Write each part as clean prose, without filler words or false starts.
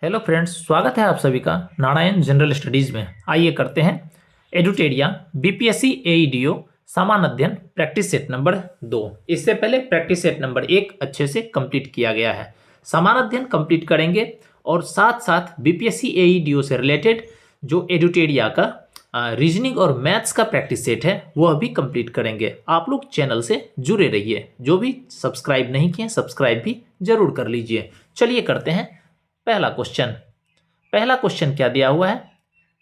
Hello friends, स्वागत है आप सभी का नारायण जनरल स्टडीज़ में। आइए करते हैं एडुटेरिया बीपीएससी एईडीओ सामान्य अध्ययन प्रैक्टिस सेट नंबर 2। इससे पहले प्रैक्टिस सेट नंबर 1 अच्छे से कंप्लीट किया गया है। सामान्य अध्ययन कंप्लीट करेंगे और साथ साथ बीपीएससी एईडीओ से रिलेटेड जो एडुटेरिया का रीजनिंग और मैथ्स का प्रैक्टिस सेट है वह भी कंप्लीट करेंगे। आप लोग चैनल से जुड़े रहिए। जो भी सब्सक्राइब नहीं किए सब्सक्राइब भी जरूर कर लीजिए। चलिए करते हैं पहला क्वेश्चन क्या दिया हुआ है?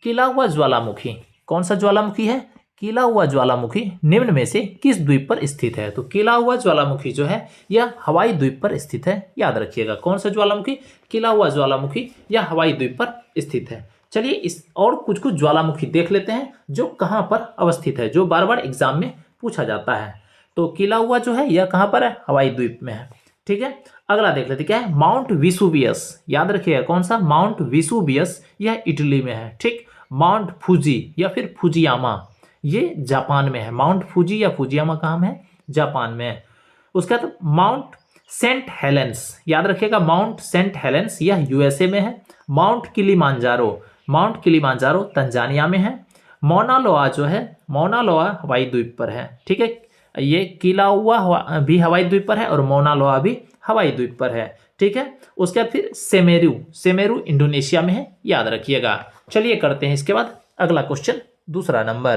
खिला हुआ ज्वालामुखी। कौन सा ज्वालामुखी है? खिला हुआ ज्वालामुखी निम्न में से किस द्वीप पर स्थित है? तो खिला हुआ ज्वालामुखी जो है यह हवाई द्वीप पर स्थित है। याद रखिएगा, कौन सा ज्वालामुखी? खिला हुआ ज्वालामुखी यह हवाई द्वीप पर स्थित है। चलिए इस और कुछ ज्वालामुखी देख लेते हैं जो कहाँ पर अवस्थित है, जो बार बार एग्जाम में पूछा जाता है। तो खिला हुआ जो है यह कहाँ पर है? हवाई द्वीप में है। ठीक है, अगला देख लेते क्या है? Mount Vesuvius. याद रखिएगा, कौन सा? माउंट विसुवियस यह इटली में है। ठीक, माउंट फूजी या फिर फुजियामा ये जापान में है। माउंट फूजी या फुजियामा कहाँ में है? जापान में है। उसके बाद माउंट सेंट हेलेंस। याद रखिएगा, माउंट सेंट हेलेंस यह यूएसए में है। माउंट किलिमांजारो तंजानिया में है। मौना लोआ जो है, मौना लोआ हवाई द्वीप पर है। ठीक है, ये किला हुआ भी हवाई द्वीप पर है और मौना लोआ भी हवाई द्वीप पर है। ठीक है, उसके बाद फिर सेमेरू इंडोनेशिया में है। याद रखिएगा। चलिए करते हैं इसके बाद अगला क्वेश्चन। दूसरा नंबर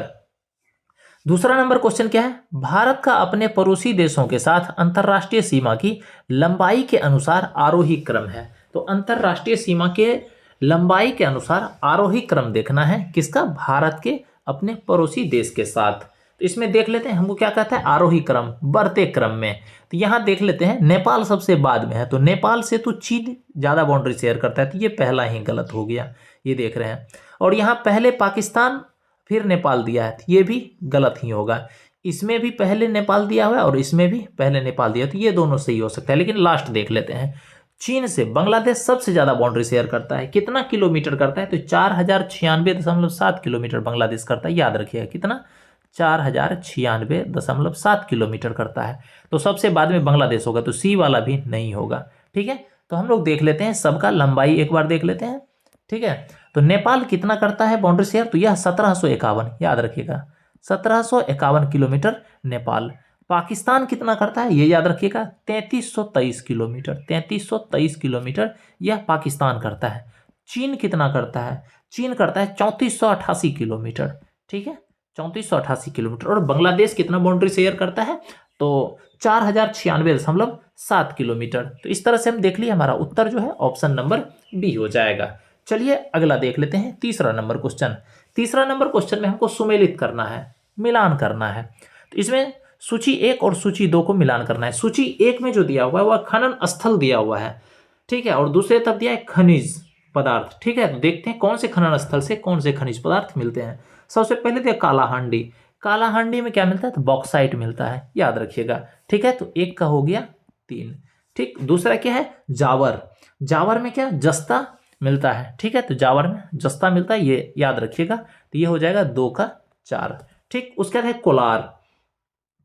क्वेश्चन क्या है? भारत का अपने पड़ोसी देशों के साथ अंतरराष्ट्रीय सीमा की लंबाई के अनुसार आरोही क्रम है। तो अंतरराष्ट्रीय सीमा के लंबाई के अनुसार आरोही क्रम देखना है किसका? भारत के अपने पड़ोसी देश के साथ। तो इसमें देख लेते हैं, हमको क्या कहता है? आरोही क्रम, बढ़ते क्रम में। तो यहाँ देख लेते हैं, नेपाल सबसे बाद में है। तो नेपाल से तो चीन ज़्यादा बाउंड्री शेयर करता है, तो ये पहला ही गलत हो गया। ये देख रहे हैं। और यहाँ पहले पाकिस्तान फिर नेपाल दिया है, तो ये भी गलत ही होगा। इसमें भी पहले नेपाल दिया हुआ है और इसमें भी पहले नेपाल दिया, तो ये दोनों सही हो सकता है। लेकिन लास्ट देख लेते हैं। चीन से बांग्लादेश सबसे ज़्यादा बाउंड्री शेयर करता है। कितना किलोमीटर करता है? तो 4096.7 किलोमीटर बांग्लादेश करता है। याद रखिएगा, कितना? 4096.7 किलोमीटर करता है। तो सबसे बाद में बांग्लादेश होगा, तो सी वाला भी नहीं होगा। ठीक है, तो हम लोग देख लेते हैं सबका लंबाई एक बार देख लेते हैं। ठीक है, तो नेपाल कितना करता है बाउंड्री शेयर? तो यह 1751। याद रखिएगा, 1751 किलोमीटर नेपाल। पाकिस्तान कितना करता है ये याद रखिएगा, 3323 किलोमीटर। 3323 किलोमीटर यह पाकिस्तान करता है। चीन कितना करता है? चीन करता है 3488 किलोमीटर। ठीक है, 3488 किलोमीटर। और बांग्लादेश कितना बाउंड्री शेयर करता है? तो 4096.7 किलोमीटर। तो इस तरह से हम देख लिए, हमारा उत्तर जो है ऑप्शन नंबर बी हो जाएगा। चलिए अगला देख लेते हैं, तीसरा नंबर क्वेश्चन में हमको सुमेलित करना है, मिलान करना है। तो इसमें सूची 1 और सूची 2 को मिलान करना है। सूची 1 में जो दिया हुआ है वह खनन स्थल दिया हुआ है। ठीक है, और दूसरे तरफ दिया है खनिज पदार्थ। ठीक है, तो देखते हैं कौन से खनन स्थल से कौन से खनिज पदार्थ मिलते हैं। सबसे पहले दिया कालाहांडी में क्या मिलता है? तो बॉक्साइट मिलता है। याद रखिएगा। ठीक है, तो 1 का हो गया 3। ठीक, दूसरा क्या है? जावर में क्या? जस्ता मिलता है। ठीक है, तो जावर में जस्ता मिलता है, ये याद रखिएगा। तो ये हो जाएगा 2 का 4। ठीक, उसके बाद है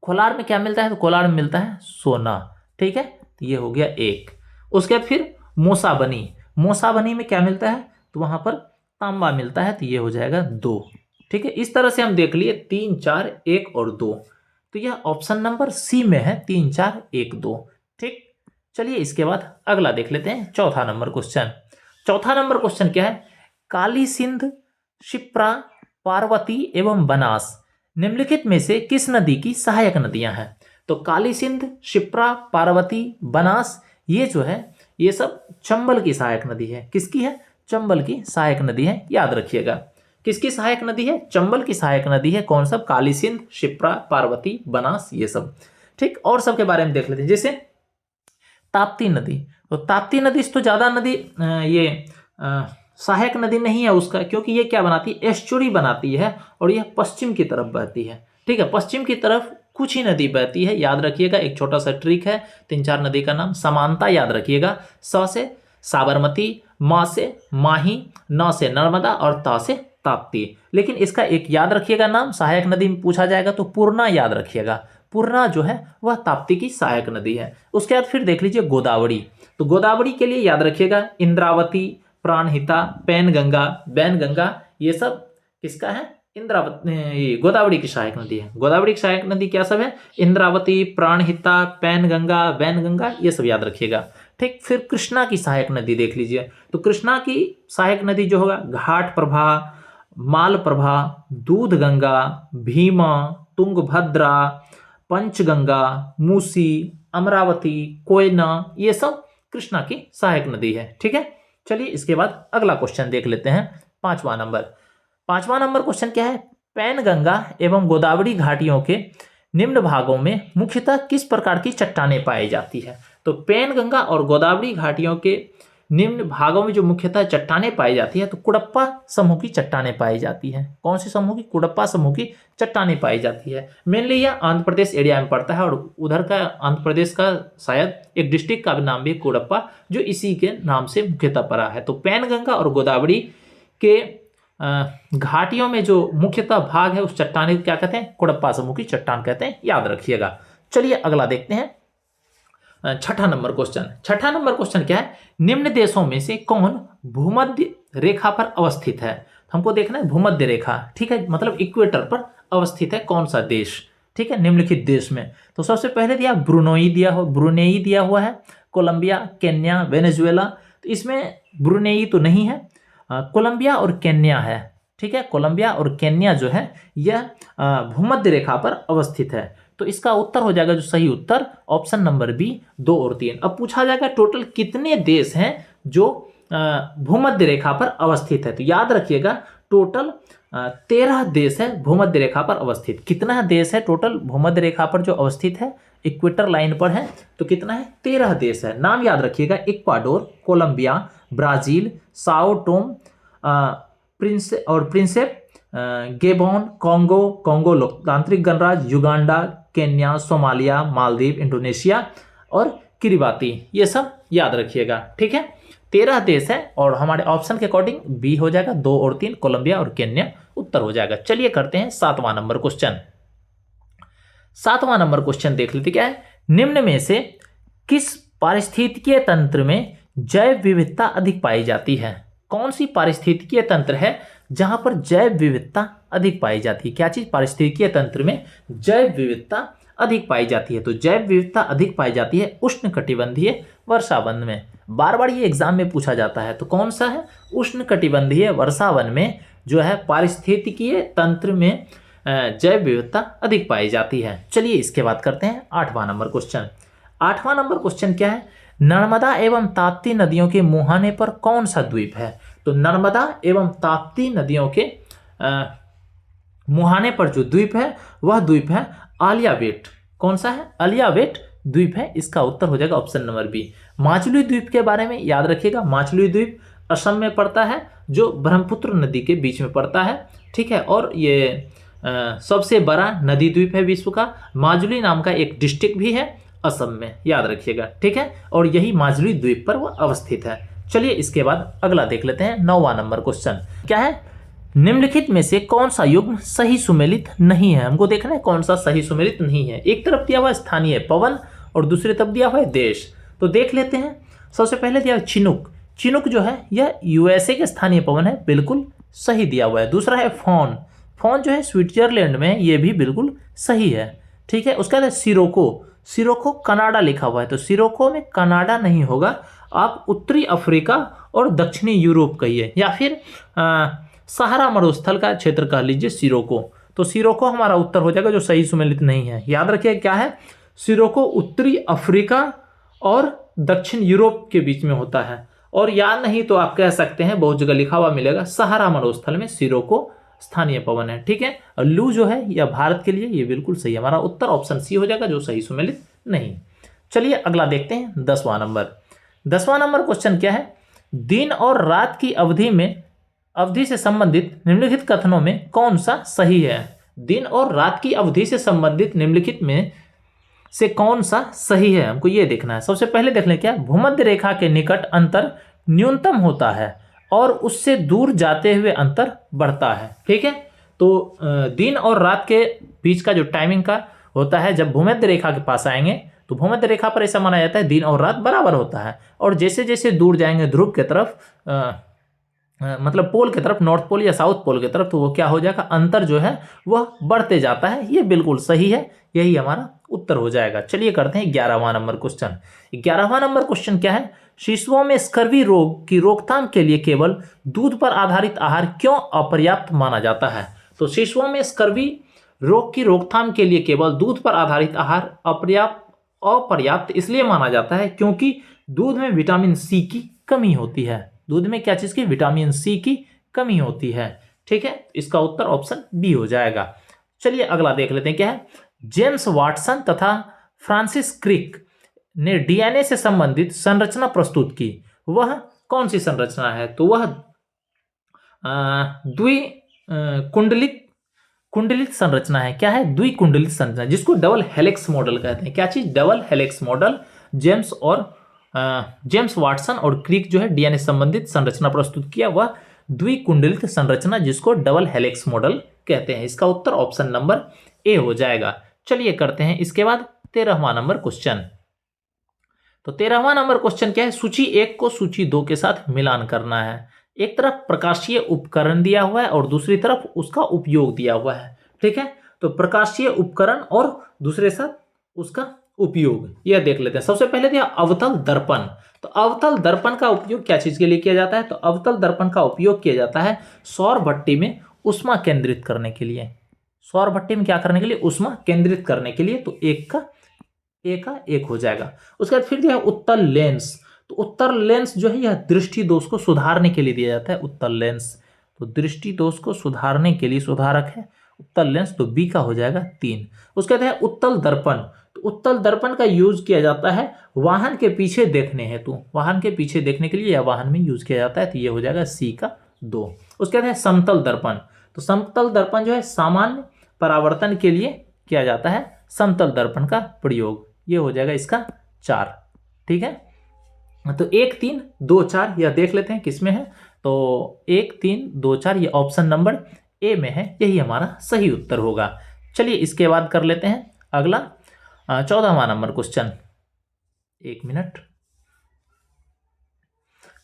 कोलार में क्या मिलता है? तो कोलार में मिलता है सोना। ठीक है, तो ये हो गया 1। उसके बाद फिर मोसाबनी में क्या मिलता है? तो वहां पर तांबा मिलता है, तो ये हो जाएगा 2। ठीक है, इस तरह से हम देख लिए 3, 4, 1 और 2। तो यह ऑप्शन नंबर सी में है, 3, 4, 1, 2। ठीक, चलिए इसके बाद अगला देख लेते हैं, चौथा नंबर क्वेश्चन क्या है? काली सिंध, क्षिप्रा, पार्वती एवं बनास निम्नलिखित में से किस नदी की सहायक नदियां हैं? तो काली सिंध, क्षिप्रा, पार्वती, बनास ये जो है ये सब चंबल की सहायक नदी है। किसकी है? चंबल की सहायक नदी है। याद रखिएगा, किसकी सहायक नदी है? चंबल की सहायक नदी है। कौन सब? काली सिंध, क्षिप्रा, पार्वती, बनास ये सब। ठीक, और सबके बारे में देख लेते हैं। जैसे ताप्ती नदी, तो ताप्ती नदी तो ज्यादा नदी सहायक नदी नहीं है उसका, क्योंकि ये क्या बनाती है? एस्चुरी बनाती है और यह पश्चिम की तरफ बहती है। ठीक है, पश्चिम की तरफ कुछ ही नदी बहती है। याद रखिएगा, एक छोटा सा ट्रिक है, 3-4 नदी का नाम समानता याद रखिएगा। स से साबरमती, मा से माही, न से नर्मदा और ता से ताप्ती। लेकिन इसका एक याद रखिएगा नाम, सहायक नदी में पूछा जाएगा तो पूर्णा याद रखिएगा। पूर्णा जो है वह ताप्ती की सहायक नदी है। उसके बाद फिर देख लीजिए गोदावरी। तो गोदावरी के लिए याद रखिएगा इंद्रावती, प्राणहिता, पैनगंगा, वैनगंगा, ये सब किसका है? इंद्रावती, गोदावरी की सहायक नदी है। गोदावरी की सहायक नदी क्या सब है? इंद्रावती, प्राणहिता, पैनगंगा, वैनगंगा, ये सब याद रखिएगा। ठीक, फिर कृष्णा की सहायक नदी देख लीजिए। तो कृष्णा की सहायक नदी जो होगा, घाट प्रभा, मालप्रभा, दूधगंगा, भीमा, तुंगभद्रा, पंचगंगा, मूसी, अमरावती, कोयना, ये सब कृष्णा की सहायक नदी है। ठीक है, चलिए इसके बाद अगला क्वेश्चन देख लेते हैं। पांचवा नंबर क्वेश्चन क्या है? पैनगंगा एवं गोदावरी घाटियों के निम्न भागों में मुख्यतः किस प्रकार की चट्टानें पाई जाती है? तो पैनगंगा और गोदावरी घाटियों के निम्न भागों में जो मुख्यतः चट्टानें पाई जाती है, तो कुडप्पा समूह की चट्टानें पाई जाती है। कौन सी समूह की? कुडप्पा समूह की चट्टानें पाई जाती है। मेनली यह आंध्र प्रदेश एरिया में पड़ता है, और उधर का आंध्र प्रदेश का शायद एक डिस्ट्रिक्ट का भी नाम भी कुडप्पा, जो इसी के नाम से मुख्यतः पड़ा है। तो पैनगंगा और गोदावरी के घाटियों में जो मुख्यतः भाग है, उस चट्टान को क्या कहते हैं? कुडप्पा समूह की चट्टान कहते हैं, याद रखिएगा। चलिए अगला देखते हैं। छठा नंबर क्वेश्चन क्या है? निम्न देशों में से कौन भूमध्य रेखा पर अवस्थित है? हमको देखना है भूमध्य रेखा, ठीक है, मतलब इक्वेटर पर अवस्थित है कौन सा देश? ठीक है, निम्नलिखित देश में। तो सबसे पहले ब्रुनेई दिया हुआ है, कोलंबिया, केन्या, वेनेजुएला। तो इसमें ब्रुनेई तो नहीं है, कोलंबिया और केन्या है। ठीक है, कोलंबिया और केन्या जो है यह भूमध्य रेखा पर अवस्थित है। तो इसका उत्तर हो जाएगा जो सही उत्तर, ऑप्शन नंबर बी, 2 और 3। अब पूछा जाएगा टोटल कितने देश हैं जो भूमध्य रेखा पर अवस्थित है? तो याद रखिएगा टोटल 13 देश है भूमध्य रेखा पर अवस्थित। कितना देश है टोटल भूमध्य रेखा पर जो अवस्थित है, इक्वेटर लाइन पर है? तो कितना है? 13 देश है। नाम याद रखिएगा, Ecuador, Colombia, Brazil, Sao Tome Principe, Gabon, Congo लोकतांत्रिक गणराज्य, Uganda, Kenya, Somalia, Maldives, Indonesia और किरिबाती, ये सब याद रखिएगा। ठीक है, 13 देश है, और हमारे ऑप्शन के अकॉर्डिंग बी हो जाएगा, 2 और 3 कोलंबिया और केन्या उत्तर हो जाएगा। चलिए करते हैं 7वां नंबर क्वेश्चन देख लेते क्या है? निम्न में से किस पारिस्थितिकीय तंत्र में जैव विविधता अधिक पाई जाती है? कौन सी पारिस्थितिकीय तंत्र है जहां पर जैव विविधता अधिक पाई जाती है? क्या चीज पारिस्थितिकीय तंत्र में जैव विविधता अधिक पाई जाती है? तो जैव विविधता अधिक पाई जाती है उष्णकटिबंधीय वर्षावन में। बार बार ये एग्जाम में पूछा जाता है, तो कौन सा है? उष्णकटिबंधीय वर्षावन में जो है पारिस्थितिकीय तंत्र में जैव विविधता अधिक पाई जाती है। चलिए इसके बाद करते हैं 8वां नंबर क्वेश्चन क्या है? नर्मदा एवं ताप्ती नदियों के मुहाने पर कौन सा द्वीप है? तो नर्मदा एवं ताप्ती नदियों के मुहाने पर जो द्वीप है, वह द्वीप है आलियावेट। कौन सा है? आलियावेट द्वीप है। इसका उत्तर हो जाएगा ऑप्शन नंबर बी। माजुली द्वीप के बारे में याद रखिएगा, माजुली द्वीप असम में पड़ता है, जो ब्रह्मपुत्र नदी के बीच में पड़ता है। ठीक है, और ये सबसे बड़ा नदी द्वीप है विश्व का। माजुली नाम का एक डिस्ट्रिक्ट भी है असम में, याद रखिएगा। ठीक है, और यही माजुली द्वीप पर वह अवस्थित है। चलिए इसके बाद अगला देख लेते हैं 9वां नंबर क्वेश्चन क्या है? निम्नलिखित में से कौन सा युग्म सही सुमेलित नहीं है? हमको देखना है कौन सा सही सुमेलित नहीं है। एक तरफ दिया हुआ है स्थानीय पवन और दूसरी तरफ दिया हुआ है देश। तो देख लेते हैं। सबसे पहले दिया चिनुक। चिनुक जो है यह यूएसए के स्थानीय पवन है, बिल्कुल सही दिया हुआ है। दूसरा है फोन। फोन जो है स्विट्जरलैंड में, ये भी बिल्कुल सही है। ठीक है, उसका है सिरोको। सिरोको कनाडा लिखा हुआ है, तो सिरोको में कनाडा नहीं होगा, आप उत्तरी अफ्रीका और दक्षिणी यूरोप कहिए, या फिर सहारा मरुस्थल का क्षेत्र कह लीजिए सिरोको। तो सिरोको हमारा उत्तर हो जाएगा जो सही सुमेलित नहीं है। याद रखिए क्या है? सिरोको उत्तरी अफ्रीका और दक्षिण यूरोप के बीच में होता है। और याद नहीं तो आप कह सकते हैं, बहुत जगह लिखा हुआ मिलेगा, सहारा मरुस्थल में सिरोको स्थानीय पवन है। ठीक है, और लू जो है यह भारत के लिए, ये बिल्कुल सही है। हमारा उत्तर ऑप्शन सी हो जाएगा जो सही सुमेलित नहीं। चलिए अगला देखते हैं 10वां नंबर क्वेश्चन क्या है? दिन और रात की अवधि से संबंधित निम्नलिखित कथनों में कौन सा सही है? दिन और रात की अवधि से संबंधित निम्नलिखित में से कौन सा सही है, हमको ये देखना है। सबसे पहले देख लें क्या? भूमध्य रेखा के निकट अंतर न्यूनतम होता है और उससे दूर जाते हुए अंतर बढ़ता है। ठीक है, तो दिन और रात के बीच का जो टाइमिंग का होता है, जब भूमध्य रेखा के पास आएंगे तो भूमध्य रेखा पर ऐसा माना जाता है दिन और रात बराबर होता है, और जैसे जैसे दूर जाएंगे ध्रुव की तरफ मतलब पोल की तरफ, नॉर्थ पोल या साउथ पोल की तरफ, तो वो क्या हो जाएगा, अंतर जो है वह बढ़ते जाता है। ये बिल्कुल सही है, यही हमारा उत्तर हो जाएगा। चलिए करते हैं 11वां नंबर क्वेश्चन। 11वां नंबर क्वेश्चन क्या है, शिशुओं में स्कर्वी रोग की रोकथाम के लिए केवल दूध पर आधारित आहार क्यों अपर्याप्त माना जाता है। तो शिशुओं में स्कर्वी रोग की रोकथाम के लिए केवल दूध पर आधारित आहार अपर्याप्त इसलिए माना जाता है क्योंकि दूध में विटामिन सी की कमी होती है। दूध में क्या चीज की, विटामिन सी की कमी होती है। ठीक है, इसका उत्तर ऑप्शन बी हो जाएगा। चलिए अगला देख लेते हैं क्या है। जेम्स वाटसन तथा फ्रांसिस क्रिक ने डीएनए से संबंधित संरचना प्रस्तुत की, वह कौन सी संरचना है। तो वह कुंडलित संरचना है। क्या है, द्विकुंडलित संरचना, जिसको डबल हेलिक्स मॉडल कहते हैं। क्या चीज, double helix model. James Watson और क्रिक जो है डीएनए संबंधित संरचना प्रस्तुत किया, वह द्विकुंडलित संरचना, जिसको डबल हेलिक्स मॉडल कहते हैं। इसका उत्तर ऑप्शन नंबर ए हो जाएगा। चलिए करते हैं इसके बाद 13वां नंबर क्वेश्चन। तो 13वां नंबर क्वेश्चन क्या है, सूची 1 को सूची 2 के साथ मिलान करना है। एक तरफ प्रकाशीय उपकरण दिया हुआ है और दूसरी तरफ उसका उपयोग दिया हुआ है। ठीक है, तो प्रकाशीय उपकरण और दूसरे साथ उसका उपयोग, यह देख लेते हैं। सबसे पहले दिया अवतल दर्पण। तो अवतल दर्पण का उपयोग क्या चीज के लिए किया जाता है। तो अवतल दर्पण का उपयोग किया जाता है सौर भट्टी में ऊष्मा केंद्रित करने के लिए। सौर भट्टी में क्या करने के लिए, ऊष्मा केंद्रित करने के लिए। तो एक का एक हो जाएगा। उसके बाद फिर दिया उत्तल लेंस। तो उत्तल लेंस जो है यह दृष्टि दोष को सुधारने के लिए दिया जाता है, उत्तल लेंस। तो दृष्टि दोष को सुधारने के लिए सुधारक है उत्तल लेंस, तो बी का हो जाएगा 3। उसके बाद है उत्तल दर्पण। तो उत्तल दर्पण का यूज किया जाता है वाहन के पीछे देखने हेतु, वाहन के पीछे देखने के लिए या वाहन में यूज किया जाता है, तो ये हो जाएगा सी का 2। उसके बाद है समतल दर्पण। तो समतल दर्पण जो है सामान्य परावर्तन के लिए किया जाता है समतल दर्पण का प्रयोग, ये हो जाएगा इसका 4। ठीक है, तो 1 3 2 4 यह देख लेते हैं किसमें है। तो 1 3 2 4 ये ऑप्शन नंबर ए में है, यही हमारा सही उत्तर होगा। चलिए इसके बाद कर लेते हैं अगला 14वां नंबर क्वेश्चन। 1 मिनट।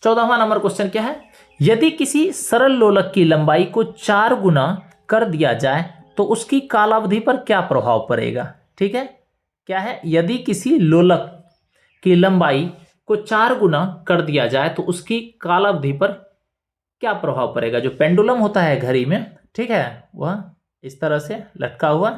14वां नंबर क्वेश्चन क्या है, यदि किसी सरल लोलक की लंबाई को 4 गुना कर दिया जाए तो उसकी कालावधि पर क्या प्रभाव पड़ेगा। ठीक है, क्या है, यदि किसी लोलक की लंबाई को 4 गुना कर दिया जाए तो उसकी कालावधि पर क्या प्रभाव पड़ेगा। जो पेंडुलम होता है घड़ी में, ठीक है, वह इस तरह से लटका हुआ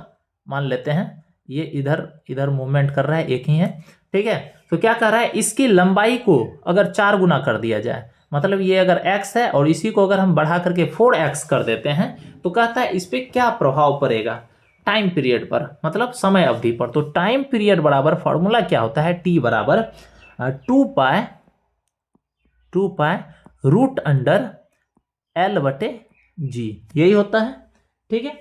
मान लेते हैं, ये इधर इधर मूवमेंट कर रहा है, एक ही है। ठीक है, तो क्या कर रहा है, इसकी लंबाई को अगर 4 गुना कर दिया जाए, मतलब ये अगर x है और इसी को अगर हम बढ़ा करके 4x कर देते हैं, तो कहता है इस पर क्या प्रभाव पड़ेगा टाइम पीरियड पर, मतलब समय अवधि पर। तो टाइम पीरियड बराबर फॉर्मूला क्या होता है, t बराबर 2 पाई रूट अंडर L/G, यही होता है। ठीक है,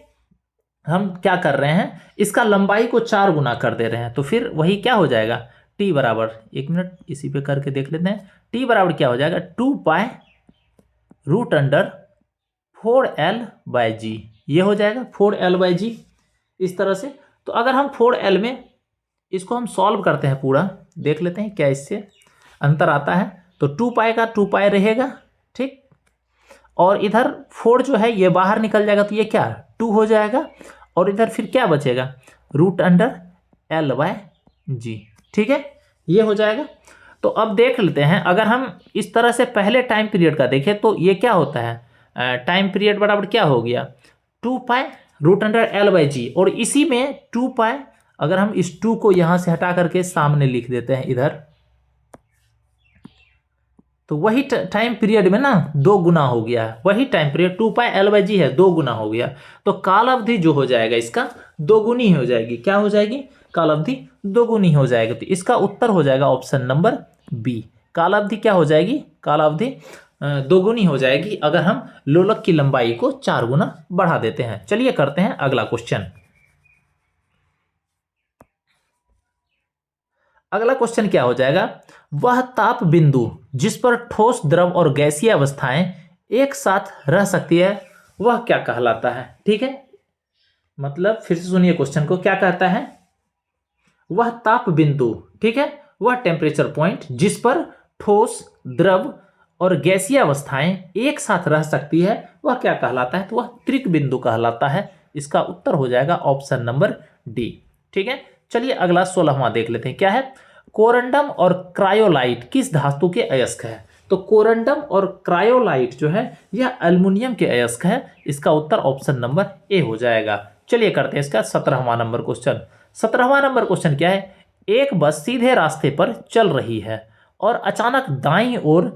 हम क्या कर रहे हैं, इसका लंबाई को 4 गुना कर दे रहे हैं, तो फिर वही क्या हो जाएगा, t बराबर, 1 मिनट इसी पे करके देख लेते हैं, t बराबर क्या हो जाएगा 2 पाई रूट अंडर 4L/G, ये हो जाएगा 4L/G इस तरह से। तो अगर हम 4L में इसको हम सॉल्व करते हैं पूरा, देख लेते हैं क्या इससे अंतर आता है। तो 2 पाई का 2 पाई रहेगा, ठीक, और इधर 4 जो है ये बाहर निकल जाएगा, तो ये क्या 2 हो जाएगा, और इधर फिर क्या बचेगा रूट अंडर L/G। ठीक है, ये हो जाएगा। तो अब देख लेते हैं, अगर हम इस तरह से पहले टाइम पीरियड का देखें तो ये क्या होता है, टाइम पीरियड बराबर क्या हो गया 2 पाई रूट अंडर L/G, और इसी में 2 पाई अगर हम इस 2 को यहां से हटा करके सामने लिख देते हैं इधर, तो वही टाइम पीरियड में ना 2 गुना हो गया है, वही टाइम पीरियड 2 पाई L/G है, 2 गुना हो गया, तो काल अवधि जो हो जाएगा इसका 2 गुनी हो जाएगी। क्या हो जाएगी, काल अवधि 2 गुनी हो जाएगी। तो इसका उत्तर हो जाएगा ऑप्शन नंबर बी। काल अवधि क्या हो जाएगी, काल अवधि 2 गुनी हो जाएगी अगर हम लोलक की लंबाई को 4 गुना बढ़ा देते हैं। चलिए करते हैं अगला क्वेश्चन। अगला क्वेश्चन क्या हो जाएगा, वह ताप बिंदु जिस पर ठोस द्रव और गैसीय अवस्थाएं एक साथ रह सकती है वह क्या कहलाता है। ठीक है, मतलब फिर से सुनिए क्वेश्चन को, क्या कहता है, वह ताप बिंदु, ठीक है, वह टेम्परेचर पॉइंट जिस पर ठोस द्रव और गैसीय अवस्थाएं एक साथ रह सकती है वह क्या कहलाता है, तो वह त्रिक बिंदु कहलाता है। इसका उत्तर हो जाएगा ऑप्शन नंबर डी। ठीक है, चलिए अगला 16वां देख लेते हैं। क्या है, कोरंडम और क्रायोलाइट किस धातु के अयस्क है। तो कोरंडम और क्रायोलाइट जो है यह एल्युमिनियम के अयस्क है। इसका उत्तर ऑप्शन नंबर ए हो जाएगा। चलिए करते हैं इसका 17वां नंबर क्वेश्चन। 17वां नंबर क्वेश्चन क्या है, एक बस सीधे रास्ते पर चल रही है और अचानक दाईं ओर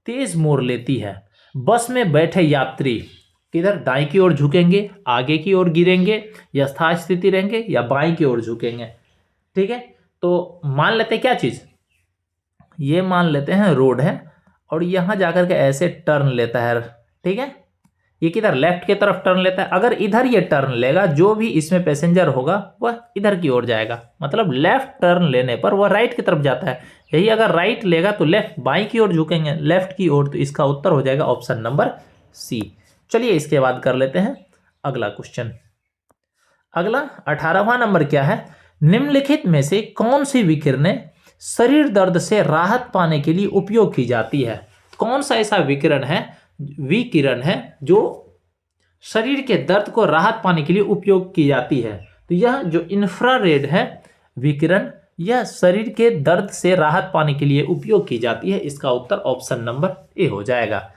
तेज मोड़ लेती है। बस में बैठे यात्री किधर, दाईं की ओर झुकेंगे, आगे की ओर गिरेंगे, यथास्थिति स्थिति रहेंगे, या बाईं की ओर झुकेंगे। ठीक है, तो मान लेते हैं क्या चीज, ये मान लेते हैं रोड है और यहां जाकर के ऐसे टर्न लेता है। ठीक है, ये किधर, लेफ्ट की तरफ टर्न लेता है। अगर इधर ये टर्न लेगा, जो भी इसमें पैसेंजर होगा वह इधर की ओर जाएगा, मतलब लेफ्ट टर्न लेने पर वह राइट की तरफ जाता है। यही अगर राइट लेगा तो लेफ्ट, बाईं की ओर झुकेंगे, लेफ्ट की ओर, तो इसका उत्तर हो जाएगा ऑप्शन नंबर सी। चलिए इसके बाद कर लेते हैं अगला क्वेश्चन। अगला 18वां नंबर क्या है, निम्नलिखित में से कौन सी विकिरणें शरीर दर्द से राहत पाने के लिए उपयोग की जाती है। कौन सा ऐसा विकिरण है जो शरीर के दर्द को राहत पाने के लिए उपयोग की जाती है। तो यह जो इंफ्रारेड है विकिरण, यह शरीर के दर्द से राहत पाने के लिए उपयोग की जाती है। इसका उत्तर ऑप्शन नंबर ए हो जाएगा।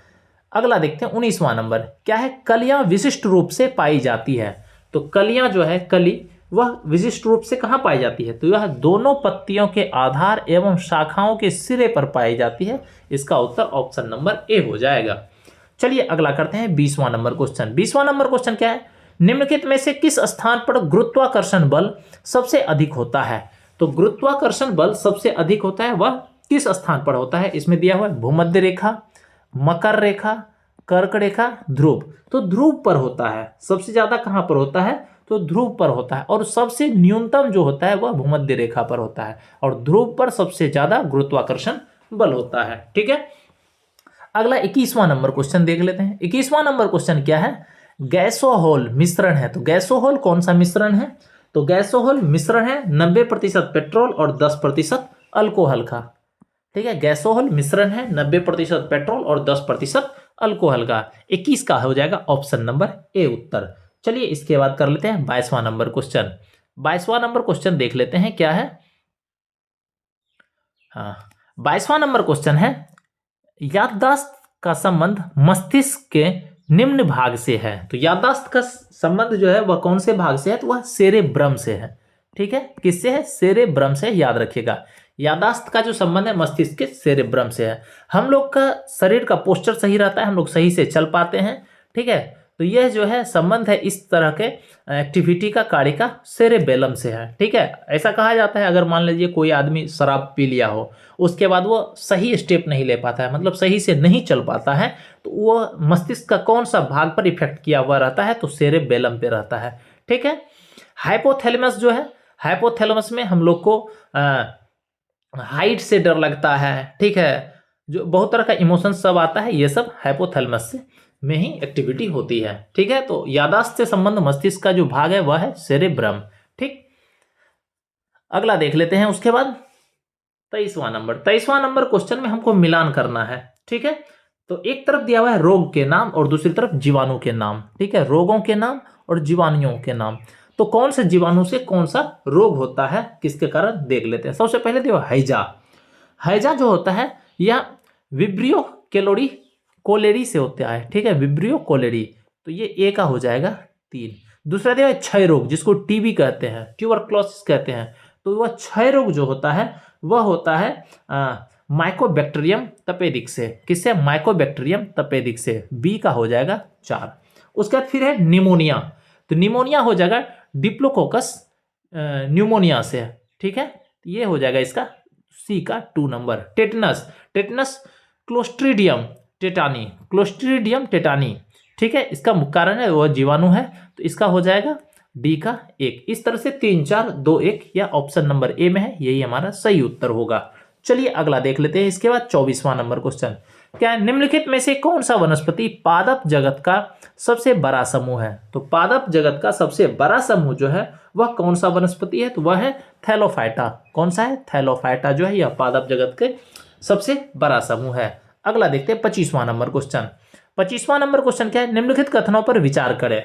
अगला देखते हैं 19वां नंबर। क्या है, कलियां विशिष्ट रूप से पाई जाती है। तो कलियां जो है, कली, वह विशिष्ट रूप से कहाँ पाई जाती है, तो यह दोनों पत्तियों के आधार एवं शाखाओं के सिरे पर पाई जाती है। इसका उत्तर ऑप्शन नंबर ए हो जाएगा। चलिए अगला करते हैं 20वां नंबर क्वेश्चन। 20वां नंबर क्वेश्चन क्या है, निम्नलिखित में से किस स्थान पर गुरुत्वाकर्षण बल सबसे अधिक होता है। तो गुरुत्वाकर्षण बल सबसे अधिक होता है, वह किस स्थान पर होता है। इसमें दिया हुआ है भूमध्य रेखा, मकर रेखा, कर्क रेखा, ध्रुव। तो ध्रुव पर होता है सबसे ज्यादा। कहां पर होता है, तो ध्रुव पर होता है। और सबसे न्यूनतम जो होता है वह भूमध्य रेखा पर होता है, और ध्रुव पर सबसे ज्यादा गुरुत्वाकर्षण बल होता है। ठीक है, अगला 21वां नंबर क्वेश्चन देख लेते हैं। 21वां नंबर क्वेश्चन क्या है, गैसोहोल मिश्रण है। तो गैसोहोल कौन सा मिश्रण है, तो गैसोहोल मिश्रण है 90% पेट्रोल और 10% अल्कोहल का। ठीक है, गैसोहोल मिश्रण है 90% पेट्रोल और 10% अल्कोहल का। 21 का हो जाएगा ऑप्शन नंबर ए उत्तर। चलिए इसके बाद कर लेते हैं 22वां नंबर क्वेश्चन। 22वां नंबर क्वेश्चन देख लेते हैं क्या है। हाँ, 22वां नंबर क्वेश्चन है, याददाश्त का संबंध मस्तिष्क के निम्न भाग से है। तो याददाश्त का संबंध जो है वह कौन से भाग से है, तो वह सेरेब्रम से है। ठीक है, किससे है, सेरेब्रम से। याद रखिएगा, याददाश्त का जो संबंध है मस्तिष्क के सेरेब्रम से है। हम लोग का शरीर का पोस्चर सही रहता है, हम लोग सही से चल पाते हैं। ठीक है, तो यह जो है संबंध है इस तरह के एक्टिविटी का, कार्य का सेरेबेलम से है। ठीक है, ऐसा कहा जाता है अगर मान लीजिए कोई आदमी शराब पी लिया हो, उसके बाद वो सही स्टेप नहीं ले पाता है, मतलब सही से नहीं चल पाता है, तो वो मस्तिष्क का कौन सा भाग पर इफेक्ट किया हुआ रहता है, तो सेरेबेलम पे रहता है। ठीक है, हाइपोथैलेमस जो है, हाइपोथैलेमस में हम लोग को हाइट से डर लगता है। ठीक है, जो बहुत तरह का इमोशन सब आता है, ये सब हाइपोथैलेमस से में ही एक्टिविटी होती है। ठीक है, तो याददाश्त से संबंध मस्तिष्क का जो भाग है वह है सेरेब्रम। ठीक, अगला देख लेते हैं उसके बाद 23वां नंबर। 23वां नंबर क्वेश्चन में हमको मिलान करना है। ठीक है, तो एक तरफ दिया हुआ है रोग के नाम और दूसरी तरफ जीवाणु के नाम। ठीक है, रोगों के नाम और जीवाणुओं के नाम। तो कौन से जीवाणु से कौन सा रोग होता है, किसके कारण, देख लेते हैं। सबसे पहले दिया हैजा। हैजा जो होता है यह विब्रियो कोलेरी से होता है। ठीक है, विब्रियो कोलेरी, तो ये ए का हो जाएगा 3। दूसरा दिया है क्षय रोग, जिसको टीबी कहते हैं, ट्यूबरक्लोसिस कहते हैं। तो वह क्षय रोग जो होता है वह होता है माइकोबैक्टीरियम तपेदिक से। किससे, माइकोबैक्टीरियम तपेदिक से। बी का हो जाएगा 4। उसके बाद फिर है निमोनिया। तो निमोनिया हो जाएगा डिप्लोकोकस न्यूमोनिया से। ठीक है, ये हो जाएगा इसका सी का 2 नंबर। Tetanus clostridium tetani. ठीक है, इसका मुख्य कारण है वह जीवाणु है, तो इसका हो जाएगा डी का 1। इस तरह से 3, 4, 2, 1 या ऑप्शन नंबर ए में है, यही हमारा सही उत्तर होगा। चलिए अगला देख लेते हैं इसके बाद 24वां नंबर क्वेश्चन। क्या है, निम्नलिखित में से कौन सा वनस्पति पादप जगत का सबसे बड़ा समूह है। तो पादप जगत का सबसे बड़ा समूह जो है वह कौन सा वनस्पति है, तो वह है थैलोफाइटा। कौन सा है, थैलोफाइटा जो है यह पादप जगत के सबसे बड़ा समूह है। अगला देखते हैं 25वां नंबर क्वेश्चन। 25वां नंबर क्वेश्चन क्या है, निम्नलिखित कथनों पर विचार करें।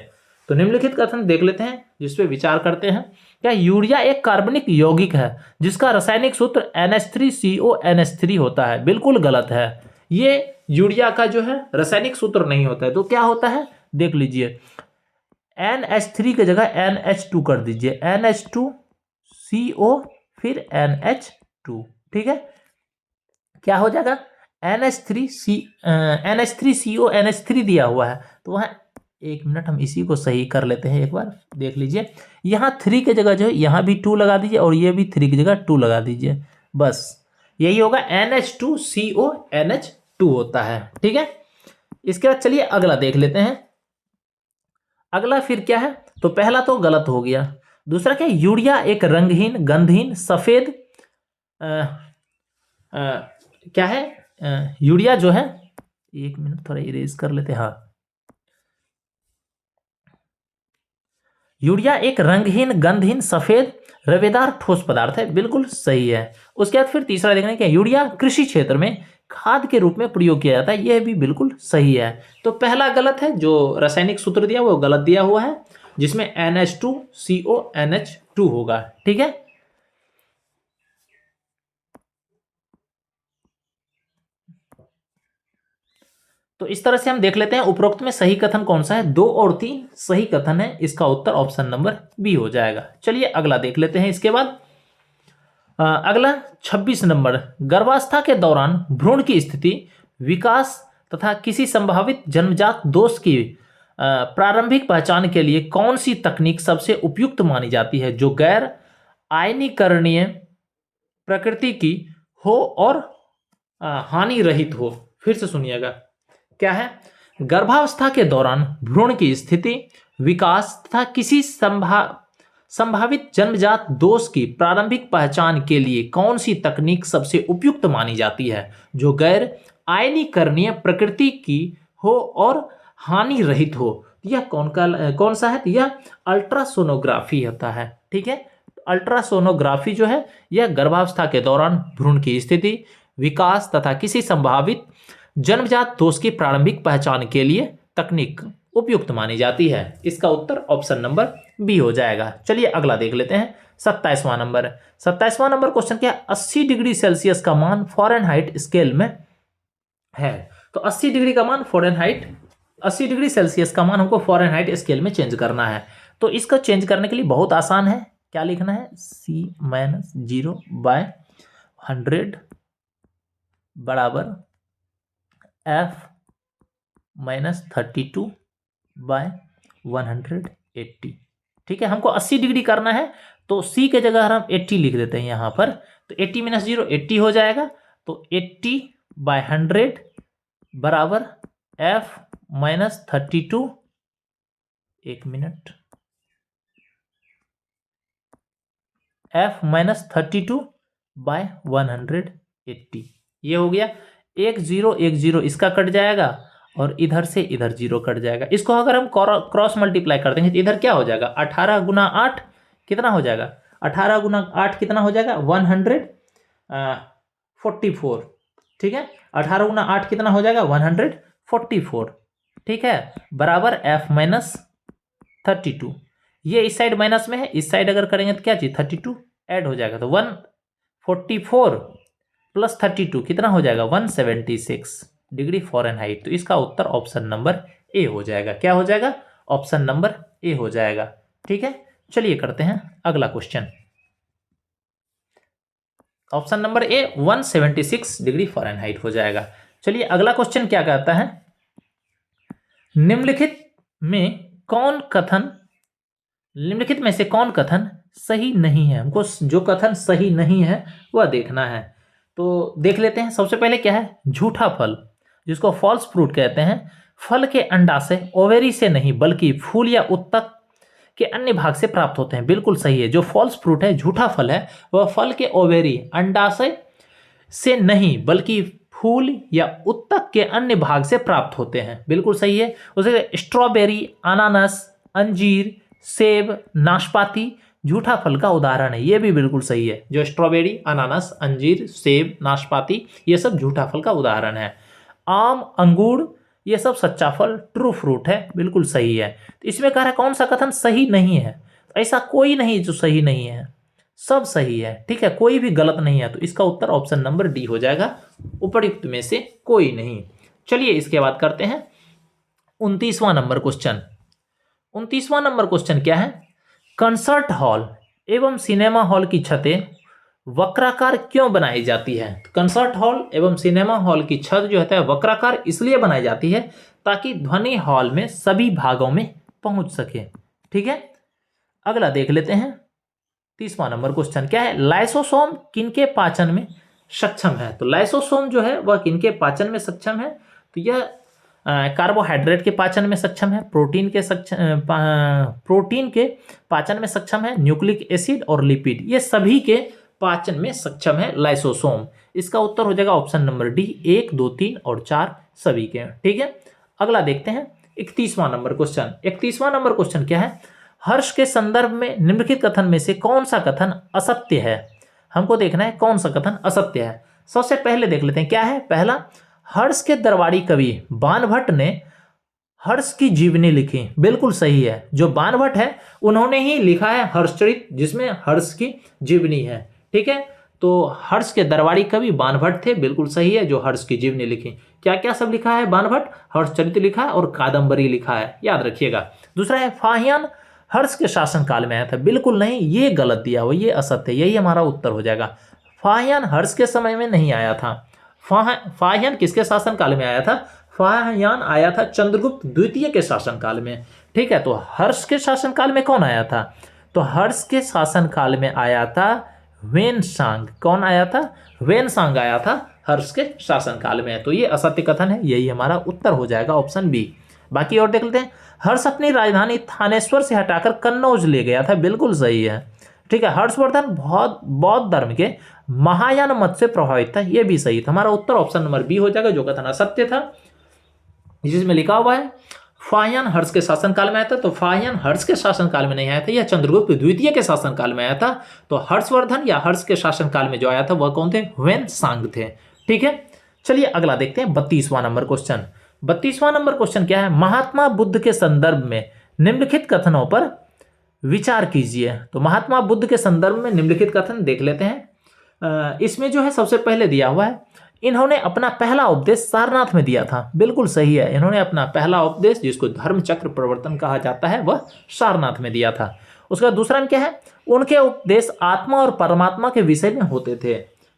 तो निम्नलिखित कथन देख लेते हैं जिसपे विचार करते हैं। क्या यूरिया एक कार्बनिक यौगिक है जिसका रासायनिक सूत्र NH3CONH3 होता है? बिल्कुल गलत है। ये यूरिया का जो है रासायनिक सूत्र नहीं होता है। तो क्या होता है देख लीजिए, NH3 की जगह NH2 कर दीजिए, NH2CO फिर NH2, ठीक है। क्या हो जाएगा, NH3CO दिया हुआ है तो वहाँ, एक मिनट हम इसी को सही कर लेते हैं, एक बार देख लीजिए। यहाँ 3 की जगह जो है यहाँ भी 2 लगा दीजिए और ये भी 3 की जगह 2 लगा दीजिए, बस यही होगा, NH2CONH2 होता है, ठीक है। इसके बाद चलिए अगला देख लेते हैं। अगला फिर क्या है, तो पहला तो गलत हो गया। दूसरा क्या है, यूरिया एक रंगहीन गंधहीन सफेद क्या है, यूरिया जो है, एक मिनट थोड़ा इरेज कर लेते हैं। हाँ, यूरिया एक रंगहीन गंधहीन सफेद रवेदार ठोस पदार्थ है, बिल्कुल सही है। उसके बाद फिर तीसरा देखना क्या, यूरिया कृषि क्षेत्र में खाद के रूप में प्रयोग किया जाता है, यह भी बिल्कुल सही है। तो पहला गलत है, जो रासायनिक सूत्र दिया वो गलत दिया हुआ है, जिसमें NH2CONH2 होगा, ठीक है। तो इस तरह से हम देख लेते हैं उपरोक्त में सही कथन कौन सा है। 2 और 3 सही कथन है, इसका उत्तर ऑप्शन नंबर बी हो जाएगा। चलिए अगला देख लेते हैं। इसके बाद अगला 26 नंबर, गर्भावस्था के दौरान भ्रूण की स्थिति, विकास तथा किसी संभावित जन्मजात दोष की प्रारंभिक पहचान के लिए कौन सी तकनीक सबसे उपयुक्त मानी जाती है, जो गैर आयनीकरणीय प्रकृति की हो और हानि रहित हो। फिर से सुनिएगा, क्या है, गर्भावस्था के दौरान भ्रूण की स्थिति, विकास तथा किसी संभावित जन्मजात दोष की प्रारंभिक पहचान के लिए कौन सी तकनीक सबसे उपयुक्त मानी जाती है, जो गैर आयनीकरणीय प्रकृति की हो और हानि रहित हो। यह कौन सा है, यह अल्ट्रासोनोग्राफी होता है, ठीक है। अल्ट्रासोनोग्राफी जो है यह गर्भावस्था के दौरान भ्रूण की स्थिति, विकास तथा किसी संभावित जन्मजात दोष की प्रारंभिक पहचान के लिए तकनीक उपयुक्त मानी जाती है। इसका उत्तर ऑप्शन नंबर बी हो जाएगा। चलिए अगला देख लेते हैं 27वां नंबर। 27वां नंबर क्वेश्चन क्या है, 80 डिग्री सेल्सियस का मान फ़ारेनहाइट स्केल में है। तो 80 डिग्री का मान फ़ारेनहाइट, 80 डिग्री सेल्सियस का मान हमको फ़ारेनहाइट स्केल में चेंज करना है। तो इसका चेंज करने के लिए बहुत आसान है, क्या लिखना है, C-0/100 बराबर F-32/180, ठीक है। हमको 80 डिग्री करना है तो C के जगह हम 80 लिख देते हैं यहाँ पर, तो 80 - 0 80 हो जाएगा। तो 80/100 बराबर F-32, एक मिनट, F-32/180, ये हो गया। 1 0 1 0 इसका कट जाएगा और इधर से इधर 0 कट जाएगा। इसको अगर हम क्रॉस मल्टीप्लाई कर देंगे तो इधर क्या हो जाएगा, 18 × 8 कितना हो जाएगा, 18 × 8 कितना हो जाएगा, 144, ठीक है। 18 × 8 कितना हो जाएगा, 144, ठीक है, बराबर F-32। ये इस साइड माइनस में है, इस साइड अगर करेंगे तो क्या चीज, 32 ऐड हो जाएगा, तो 144 + 32 कितना हो जाएगा, 176 डिग्री फ़ारेनहाइट। तो इसका उत्तर ऑप्शन नंबर ए हो जाएगा। क्या हो जाएगा, ऑप्शन नंबर ए हो जाएगा, ठीक है। चलिए करते हैं अगला question. Option number A 176 degree Fahrenheit हो जाएगा। चलिए अगला क्वेश्चन क्या कहता है, निम्नलिखित में से कौन कथन सही नहीं है। हमको जो कथन सही नहीं है वह देखना है। तो देख लेते हैं। सबसे पहले क्या है, झूठा फल, जिसको फॉल्स फ्रूट कहते हैं, फल के अंडाशय ओवेरी से नहीं बल्कि फूल या उत्तक के अन्य भाग से प्राप्त होते हैं, बिल्कुल सही है। जो फॉल्स फ्रूट है, झूठा फल है, वह फल के ओवेरी अंडाशय से नहीं बल्कि फूल या उत्तक के अन्य भाग से प्राप्त होते हैं, बिल्कुल सही है। उसे स्ट्रॉबेरी, अनानास, अंजीर, सेब, नाशपाती झूठा फल का उदाहरण है, ये भी बिल्कुल सही है। जो स्ट्रॉबेरी, अनानास, अंजीर, सेब, नाशपाती ये सब झूठा फल का उदाहरण है। आम, अंगूर ये सब सच्चा फल, ट्रू फ्रूट है, बिल्कुल सही है। तो इसमें कह रहा है कौन सा कथन सही नहीं है, ऐसा कोई नहीं जो सही नहीं है, सब सही है, ठीक है, कोई भी गलत नहीं है। तो इसका उत्तर ऑप्शन नंबर डी हो जाएगा, उपर्युक्त में से कोई नहीं। चलिए इसके बाद करते हैं 29वां नंबर क्वेश्चन। 29वां नंबर क्वेश्चन क्या है, कंसर्ट हॉल एवं सिनेमा हॉल की छतें वक्राकार क्यों बनाई जाती है। तो कंसर्ट हॉल एवं सिनेमा हॉल की छत जो है वक्राकार इसलिए बनाई जाती है ताकि ध्वनि हॉल में सभी भागों में पहुंच सके, ठीक है। अगला देख लेते हैं 30वां नंबर क्वेश्चन क्या है, लाइसोसोम किनके पाचन में सक्षम है। तो लाइसोसोम जो है वह किनके पाचन में सक्षम है, तो यह कार्बोहाइड्रेट के पाचन में सक्षम है, प्रोटीन के पाचन में सक्षम है, न्यूक्लिक एसिड और लिपिड ये सभी के पाचन में सक्षम है लाइसोसोम। इसका उत्तर हो जाएगा ऑप्शन नंबर डी, 1, 2, 3 और 4 सभी के, ठीक है। अगला देखते हैं 31वां नंबर क्वेश्चन। 31वां नंबर क्वेश्चन क्या है, हर्ष के संदर्भ में निम्नलिखित कथन में से कौन सा कथन असत्य है। हमको देखना है कौन सा कथन असत्य है। सबसे पहले देख लेते हैं क्या है, पहला, हर्ष के दरबारी कवि बाणभट्ट ने हर्ष की जीवनी लिखी, बिल्कुल सही है। जो बाणभट्ट है उन्होंने ही लिखा है हर्षचरित, जिसमें हर्ष की जीवनी है, ठीक है। तो हर्ष के दरबारी कवि बाणभट्ट थे, बिल्कुल सही है, जो हर्ष की जीवनी लिखी। क्या क्या सब लिखा है बाणभट्ट, हर्षचरित लिखा है और कादंबरी लिखा है, याद रखिएगा। दूसरा है फाहियान हर्ष के शासनकाल में आया था, बिल्कुल नहीं, ये गलत दिया हुआ, ये असत्य है, यही हमारा उत्तर हो जाएगा। फाहियान हर्ष के समय में नहीं आया था। फाहियान किसके शासनकाल में आया था, फाहियान आया था चंद्रगुप्त द्वितीय के शासनकाल में, ठीक है। तो हर्ष के शासनकाल में कौन आया था, तो हर्ष के शासनकाल में आया था वेनसांग। कौन आया था, वेनसांग आया था हर्ष के शासनकाल में। तो ये असत्य कथन है, यही हमारा उत्तर हो जाएगा ऑप्शन बी। बाकी और देख लेते हैं, हर्ष अपनी राजधानी थानेश्वर से हटाकर कन्नौज ले गया था, बिल्कुल सही है, ठीक है। हर्षवर्धन बौद्ध धर्म के महायान मत से प्रभावित था, यह भी सही था। हमारा उत्तर ऑप्शन नंबर बी हो जाएगा, जो कथन असत्य था, जिसमें लिखा हुआ है फाहियान हर्ष के शासनकाल में आया था। तो फाहियान हर्ष के शासनकाल में नहीं आया था, यह चंद्रगुप्त द्वितीय के शासनकाल में आया था। तो हर्षवर्धन या हर्ष के शासनकाल में जो आया था वह कौन थे, वेनसांग थे, ठीक है। चलिए अगला देखते हैं 32वां नंबर क्वेश्चन। 32वां नंबर क्वेश्चन क्या है, महात्मा बुद्ध के संदर्भ में निम्नलिखित कथनों पर विचार कीजिए। तो महात्मा बुद्ध के संदर्भ में निम्नलिखित कथन देख लेते हैं। इसमें जो है सबसे पहले दिया हुआ है, इन्होंने अपना पहला उपदेश सारनाथ में दिया था, बिल्कुल सही है। इन्होंने अपना पहला उपदेश, जिसको धर्म चक्र प्रवर्तन कहा जाता है, वह सारनाथ में दिया था। उसका दूसरा क्या है, उनके उपदेश आत्मा और परमात्मा के विषय में होते थे,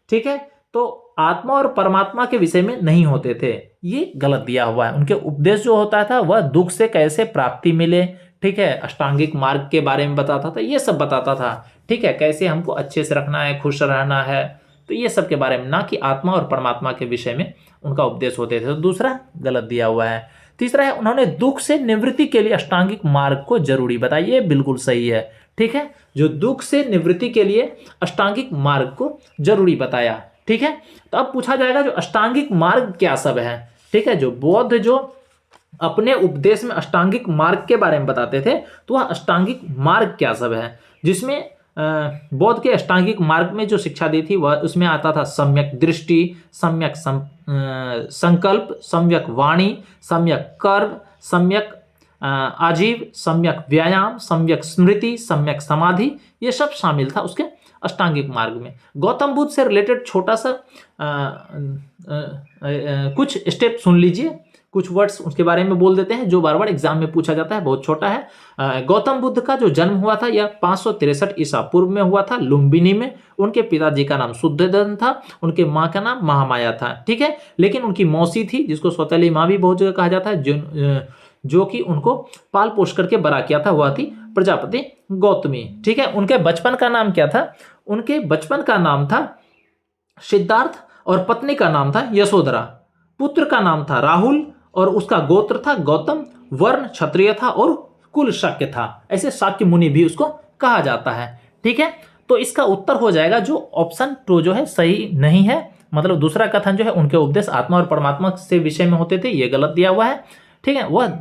ठीक है। तो आत्मा और परमात्मा के विषय में नहीं होते थे, ये गलत दिया हुआ है। उनके उपदेश जो होता था वह दुख से कैसे प्राप्ति मिले, ठीक है, अष्टांगिक मार्ग के बारे में बताता था, ये सब बताता था, ठीक है, कैसे हमको अच्छे से रखना है, खुश रहना है, तो ये सब के बारे में, ना कि आत्मा और परमात्मा के विषय में उनका उपदेश होते थे। तो दूसरा गलत दिया हुआ है। तीसरा है, उन्होंने दुख से निवृत्ति के लिए अष्टांगिक मार्ग को जरूरी बताया, ये बिल्कुल सही है, ठीक है। जो दुख से निवृत्ति के लिए अष्टांगिक मार्ग को जरूरी बताया, ठीक है। तो अब पूछा जाएगा जो अष्टांगिक मार्ग क्या सब है, ठीक है। जो बौद्ध जो अपने उपदेश में अष्टांगिक मार्ग के बारे में बताते थे, तो वह अष्टांगिक मार्ग क्या सब है, जिसमें बौद्ध के अष्टांगिक मार्ग में जो शिक्षा दी थी वह उसमें आता था सम्यक दृष्टि, सम्यक संकल्प, सम्यक वाणी, सम्यक कर्म, सम्यक आजीव, सम्यक व्यायाम, सम्यक स्मृति, सम्यक समाधि, ये सब शामिल था उसके अष्टांगिक मार्ग में। गौतम बुद्ध से रिलेटेड छोटा सा कुछ स्टेप सुन लीजिए, कुछ वर्ड्स उसके बारे में बोल देते हैं जो बार बार एग्जाम में पूछा जाता है, बहुत छोटा है। गौतम बुद्ध का जो जन्म हुआ था यह 563 ईसा पूर्व में हुआ था, लुम्बिनी में। उनके पिताजी का नाम शुद्धोधन था, उनके माँ का नाम महामाया था, ठीक है। लेकिन उनकी मौसी थी, जिसको सौतेली माँ भी बहुत जगह कहा जाता है, जो कि उनको पाल पोष करके बड़ा किया था, वह थी प्रजापति गौतमी, ठीक है। उनके बचपन का नाम क्या था, उनके बचपन का नाम था सिद्धार्थ और पत्नी का नाम था यशोधरा। पुत्र का नाम था राहुल और उसका गोत्र था गौतम, वर्ण क्षत्रिय था और कुल शाक्य था, ऐसे शाक्य मुनि भी उसको कहा जाता है, ठीक है। तो इसका उत्तर हो जाएगा जो ऑप्शन 2 जो है सही नहीं है, मतलब दूसरा कथन जो है उनके उपदेश आत्मा और परमात्मा से विषय में होते थे, ये गलत दिया हुआ है, ठीक है। वह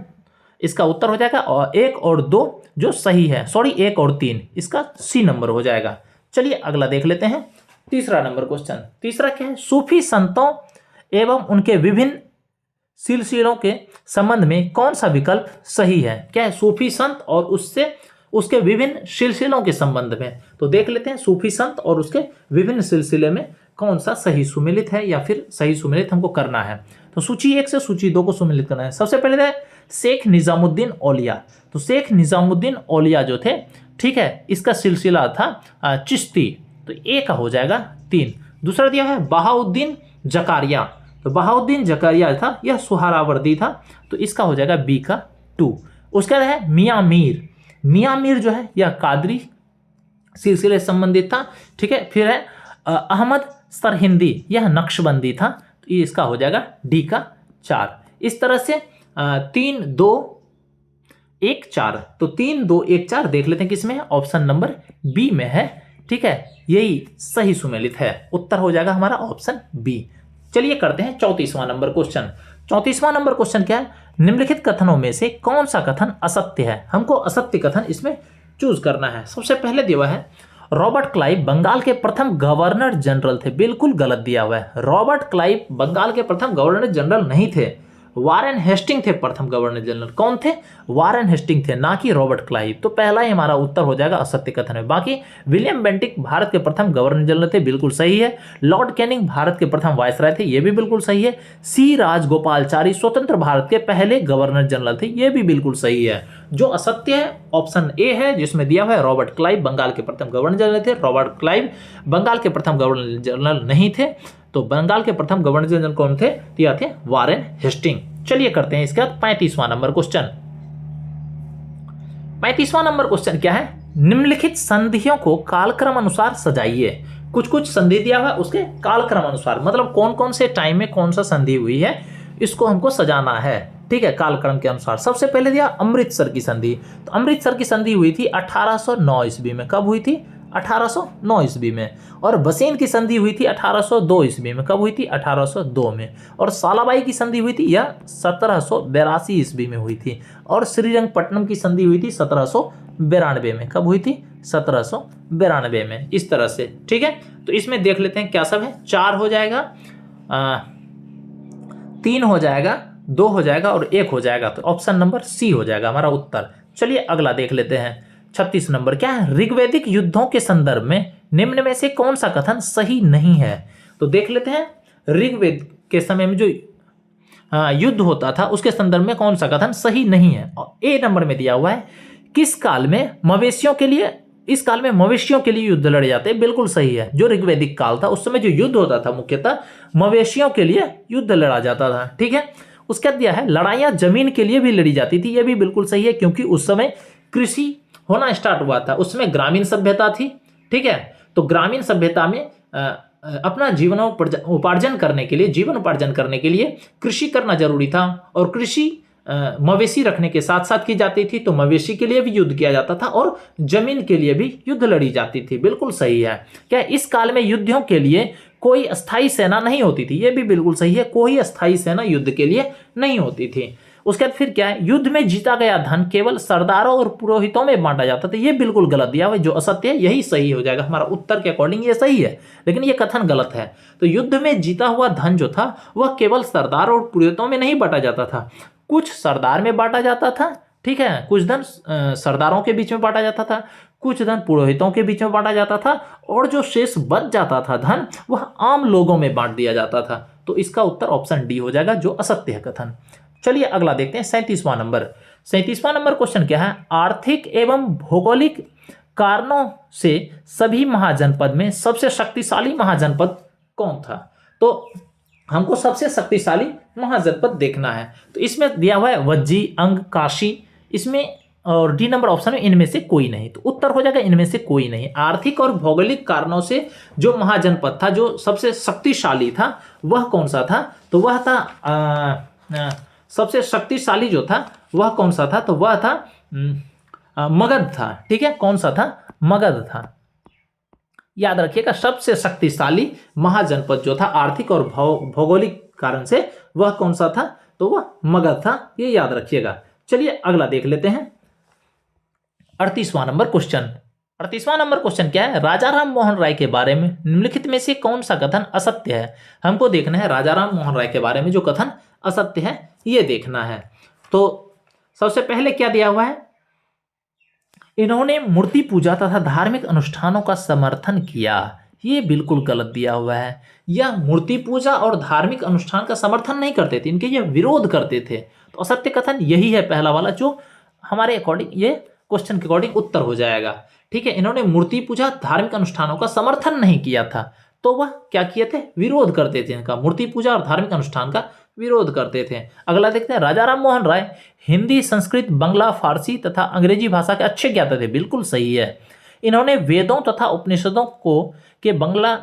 इसका उत्तर हो जाएगा और 1 और 2 जो सही है, सॉरी 1 और 3, इसका सी नंबर हो जाएगा। चलिए अगला देख लेते हैं तीसरा नंबर क्वेश्चन। तीसरा क्या है, सूफी संतों एवं उनके विभिन्न सिलसिलों के संबंध में कौन सा विकल्प सही है? क्या है? सूफी संत और उससे उसके विभिन्न सिलसिलों के संबंध में। तो देख लेते हैं सूफी संत और उसके विभिन्न सिलसिले में कौन सा सही सुमेलित है या फिर सही सुमेलित हमको करना है। तो सूची 1 से सूची 2 को सुमेलित करना है। सबसे पहले है शेख निजामुद्दीन औलिया। तो शेख निजामुद्दीन औलिया जो थे, ठीक है, इसका सिलसिला था चिश्ती, तो ए का हो जाएगा 3। दूसरा दिया है बहाउद्दीन जकारिया। तो बहाउद्दीन जकारिया था, यह सुहरावर्दी था, तो इसका हो जाएगा बी का 2। उसके बाद है मियाँ मीर। मियाँ मीर जो है यह कादरी सिलसिले से संबंधित था, ठीक है। फिर है अहमद सरहिंदी, यह नक्शबंदी था, तो ये इसका हो जाएगा डी का 4। इस तरह से 3 2 1 4, तो 3 2 1 4 देख लेते हैं किसमें है, ऑप्शन नंबर बी में है, ठीक है। यही सही सुमेलित है, उत्तर हो जाएगा हमारा ऑप्शन बी। चलिए करते हैं 34वां नंबर क्वेश्चन। 34वां नंबर क्वेश्चन क्या है? निम्नलिखित कथनों में से कौन सा कथन असत्य है? हमको असत्य कथन इसमें चूज करना है। सबसे पहले दिया हुआ है रॉबर्ट क्लाइव बंगाल के प्रथम गवर्नर जनरल थे। बिल्कुल गलत दिया हुआ है। रॉबर्ट क्लाइव बंगाल के प्रथम गवर्नर जनरल नहीं थे, वारेन हेस्टिंग थे प्रथम गवर्नर जनरल। कौन थे? वारेन हेस्टिंग थे, ना कि रॉबर्ट क्लाइव। तो पहला ही हमारा उत्तर हो जाएगा असत्य कथन है। बाकी विलियम बेंटिक भारत के प्रथम गवर्नर जनरल थे, बिल्कुल सही है। लॉर्ड कैनिंग भारत के प्रथम वायसराय थे, ये भी बिल्कुल सही है। सी राजगोपालचारी स्वतंत्र भारत के पहले गवर्नर जनरल थे, ये भी बिल्कुल सही है। जो असत्य है ऑप्शन ए है, जिसमें दिया हुआ है रॉबर्ट क्लाइव बंगाल के प्रथम गवर्नर जनरल थे। रॉबर्ट क्लाइव बंगाल के प्रथम गवर्नर जनरल नहीं थे। तो बंगाल के प्रथम गवर्नर जनरल कौन थे? यह थे वारेन हेस्टिंग। चलिए करते हैं इसके बाद 35वां नंबर क्वेश्चन। 35वां नंबर क्वेश्चन क्या है? निम्नलिखित संधियों को कालक्रम अनुसार सजाइए। कुछ कुछ संधि दिया हुआ है, उसके कालक्रम अनुसार, मतलब कौन कौन से टाइम में कौन सा संधि हुई है, इसको हमको सजाना है, ठीक है, कालक्रम के अनुसार। सबसे पहले दिया अमृतसर की संधि। तो अमृतसर की संधि हुई थी 1809 ईस्वी में। कब हुई थी? 1809 ईस्वी में। और बसेन की संधि हुई थी 1802 ईस्वी में। कब हुई थी? 1802 में। और सालाबाई की संधि हुई थी यह 1782 ईस्वी में हुई थी। और श्रीरंगपट्टनम की संधि हुई थी 1792 में। कब हुई थी? 1792 में। इस तरह से, ठीक है। तो इसमें देख लेते हैं क्या सब है। 4 हो जाएगा, 3 हो जाएगा, 2 हो जाएगा और 1 हो जाएगा। तो ऑप्शन नंबर सी हो जाएगा हमारा उत्तर। चलिए अगला देख लेते हैं। 36 नंबर क्या है? ऋग्वैदिक युद्धों के संदर्भ में निम्न में से कौन सा कथन सही नहीं है? तो देख लेते हैं ऋग्वेद के समय में जो युद्ध होता था उसके संदर्भ में कौन सा कथन सही नहीं है। और ए नंबर में दिया हुआ है किस काल में मवेशियों के लिए, इस काल में मवेशियों के लिए युद्ध लड़े जाते हैं। बिल्कुल सही है। जो ऋग्वैदिक काल था उस समय जो युद्ध होता था मुख्यतः मवेशियों के लिए युद्ध लड़ा जाता था, ठीक है। उसके बाद दिया है लड़ाइयाँ जमीन के लिए भी लड़ी जाती थी। यह भी बिल्कुल सही है, क्योंकि उस समय कृषि होना स्टार्ट हुआ था। उसमें ग्रामीण सभ्यता थी, ठीक है। तो ग्रामीण सभ्यता में अपना जीवन उपार्जन करने के लिए, जीवन उपार्जन करने के लिए कृषि करना जरूरी था। और कृषि मवेशी रखने के साथ साथ की जाती थी। तो मवेशी के लिए भी युद्ध किया जाता था और जमीन के लिए भी युद्ध लड़ी जाती थी। बिल्कुल सही है। क्या इस काल में युद्धों के लिए कोई अस्थायी सेना नहीं होती थी? यह भी बिल्कुल सही है। कोई अस्थायी सेना युद्ध के लिए नहीं होती थी। उसके बाद फिर क्या है? युद्ध में जीता गया धन केवल सरदारों और पुरोहितों में बांटा जाता था। ये बिल्कुल गलत दिया हुआ है। जो असत्य है यही सही हो जाएगा। हमारा उत्तर के अकॉर्डिंग ये सही है, लेकिन ये कथन गलत है। तो युद्ध में जीता हुआ धन जो था वह केवल सरदारों और पुरोहितों में नहीं बांटा जाता था। कुछ सरदार में बांटा जाता था, ठीक है। कुछ धन सरदारों के बीच में बांटा जाता था, कुछ धन पुरोहितों के बीच में बांटा जाता था, और जो शेष बच जाता था धन वह आम लोगों में बांट दिया जाता था। तो इसका उत्तर ऑप्शन डी हो जाएगा, जो असत्य है कथन। चलिए अगला देखते हैं 37वां नंबर। 37वां नंबर क्वेश्चन क्या है? आर्थिक एवं भौगोलिक कारणों से सभी महाजनपद में सबसे शक्तिशाली महाजनपद कौन था? तो हमको सबसे शक्तिशाली महाजनपद देखना है। तो इसमें दिया हुआ है वज्जी, अंग, काशी, इसमें और डी नंबर ऑप्शन में इनमें से कोई नहीं। तो उत्तर हो जाएगा इनमें से कोई नहीं। आर्थिक और भौगोलिक कारणों से जो महाजनपद था, जो सबसे शक्तिशाली था, वह कौन सा था? तो वह था सबसे शक्तिशाली जो था वह कौन सा था? तो वह था मगध था, ठीक है। कौन सा था? मगध था। याद रखिएगा, सबसे शक्तिशाली महाजनपद जो था आर्थिक और भौगोलिक कारण से, वह कौन सा था? तो वह मगध था। ये याद रखिएगा। चलिए अगला देख लेते हैं 38वां नंबर क्वेश्चन। 38वां नंबर क्वेश्चन क्या है, राजा राम मोहन राय के बारे में निम्नलिखित में से कौन सा कथन असत्य है। हमको देखना है राजा राम मोहन राय के बारे में जो कथन असत्य है ये देखना है। तो सबसे पहले क्या दिया हुआ है, इन्होंने मूर्ति पूजा तथा धार्मिक अनुष्ठानों का समर्थन किया, ये बिल्कुल गलत दिया हुआ है। यह मूर्ति पूजा और धार्मिक अनुष्ठान का समर्थन नहीं करते थे, इनके ये विरोध करते थे। तो असत्य कथन यही है पहला वाला, जो हमारे अकॉर्डिंग ये क्वेश्चन के अकॉर्डिंग उत्तर हो जाएगा। ठीक है, इन्होंने मूर्ति पूजा धार्मिक अनुष्ठानों का समर्थन नहीं किया था, तो वह क्या किए थे, विरोध करते थे इनका, मूर्ति पूजा और धार्मिक अनुष्ठान का विरोध करते थे। अगला देखते हैं, राजा राम मोहन राय हिंदी, संस्कृत, बंगला, फारसी तथा अंग्रेजी भाषा के अच्छे ज्ञाता थे, बिल्कुल सही है। इन्होंने वेदों तथा उपनिषदों को के बंगला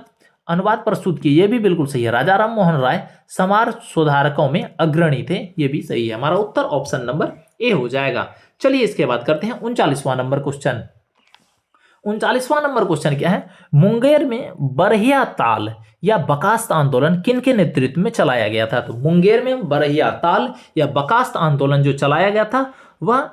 अनुवाद प्रस्तुत किए, ये भी बिल्कुल सही है। राजा राम मोहन राय समाज सुधारकों में अग्रणी थे, ये भी सही है। हमारा उत्तर ऑप्शन नंबर ए हो जाएगा। चलिए इसके बाद करते हैं 39वां नंबर क्वेश्चन। 39वां नंबर क्वेश्चन क्या है, मुंगेर में बरहिया ताल या बकास्त आंदोलन किन के नेतृत्व में चलाया गया था। तो मुंगेर में बरहिया ताल या बकास्त आंदोलन जो चलाया गया था वह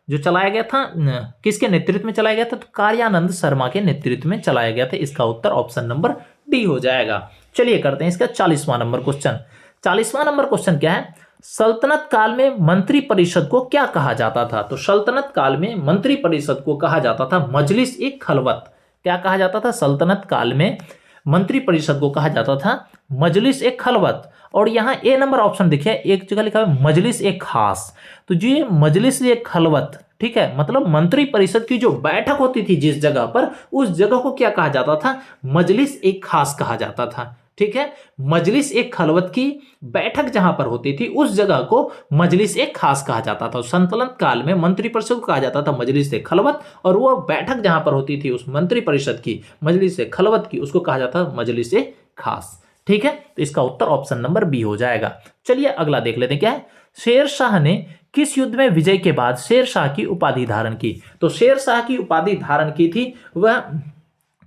किसके नेतृत्व में चलाया गया था, तो कार्यानंद शर्मा के नेतृत्व में चलाया गया था। इसका उत्तर ऑप्शन नंबर डी हो जाएगा। चलिए करते हैं इसका 40वां नंबर क्वेश्चन। 40वां नंबर क्वेश्चन क्या है, सल्तनत काल में मंत्री परिषद को क्या कहा जाता था। तो सल्तनत काल में मंत्री परिषद को कहा जाता था मजलिस ए खलवत। क्या कहा जाता था, सल्तनत काल में मंत्री परिषद को कहा जाता था मजलिस ए खलवत। और यहाँ ए नंबर ऑप्शन देखिए, एक जगह लिखा है मजलिस ए खास, तो जो ये मजलिस ए खलवत, ठीक है, मतलब मंत्री परिषद की जो बैठक होती थी जिस जगह पर, उस जगह को क्या कहा जाता था, मजलिस ए खास कहा जाता था। ठीक है, मजलिस ए खलवत की बैठक जहां पर होती थी उस जगह को मजलिस ए खास कहा जाता था। सल्तनत काल में मंत्री परिषद को कहा जाता था मजलिस ए खलवत, और वो बैठक जहां पर होती थी उस मंत्री परिषद की, मजलिस ए खलवत की, उसको कहा जाता था मजलिस ए खास। ठीक है, तो इसका उत्तर ऑप्शन नंबर बी हो जाएगा। चलिए अगला देख लेते हैं क्या है, शेर शाह ने किस युद्ध में विजय के बाद शेर शाह की उपाधि धारण की। तो शेर शाह की उपाधि धारण की थी वह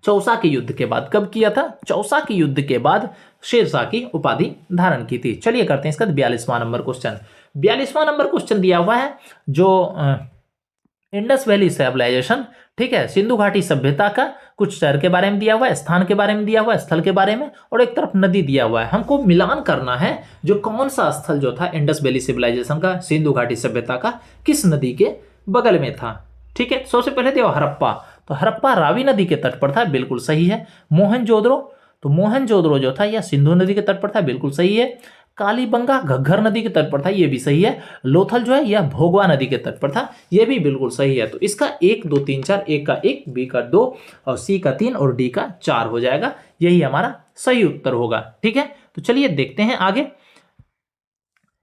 चौसा के युद्ध के बाद। कब किया था, चौसा के युद्ध के बाद शेरशाह की उपाधि धारण की थी। चलिए करते हैं इसका 42वां नंबर क्वेश्चन। 42वां नंबर क्वेश्चन दिया हुआ है जो इंडस वैली सिविलाइजेशन, ठीक है, सिंधु घाटी सभ्यता का कुछ शहर के बारे में दिया हुआ है, स्थान के बारे में दिया हुआ है, स्थल के बारे में, और एक तरफ नदी दिया हुआ है। हमको मिलान करना है जो कौन सा स्थल जो था इंडस वैली सिविलाइजेशन का, सिंधु घाटी सभ्यता का, किस नदी के बगल में था। ठीक है, सबसे पहले दिया हड़प्पा, तो हड़प्पा रावी नदी के तट पर था, बिल्कुल सही है। मोहनजोदड़ो, तो मोहनजोदड़ो जो था यह सिंधु नदी के तट पर था, बिल्कुल सही है। कालीबंगा घग्घर नदी के तट पर था, यह भी सही है। लोथल जो है यह भोगवा नदी के तट पर था, यह भी बिल्कुल सही है। तो इसका 1 2 3 4, ए का 1, बी का 2 और सी का 3 और डी का 4 हो जाएगा, यही हमारा सही उत्तर होगा। ठीक है, तो चलिए देखते हैं आगे।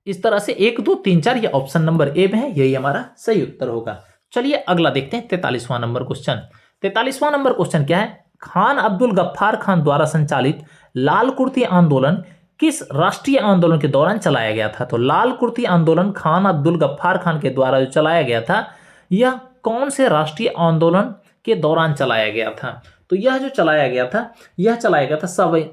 इस तरह से 1 2 3 4 ये ऑप्शन नंबर ए में है, यही हमारा सही उत्तर होगा। चलिए अगला देखते हैं 43वां नंबर क्वेश्चन। 43वां नंबर क्वेश्चन क्या है, खान अब्दुल गफ्फार खान द्वारा संचालित लाल कुर्ती आंदोलन किस राष्ट्रीय आंदोलन के दौरान चलाया गया था। तो लाल कुर्ती आंदोलन खान अब्दुल गफ्फार खान के द्वारा जो चलाया गया था, यह कौन से राष्ट्रीय आंदोलन के दौरान चलाया गया था। तो यह जो चलाया गया था, यह चलाया गया था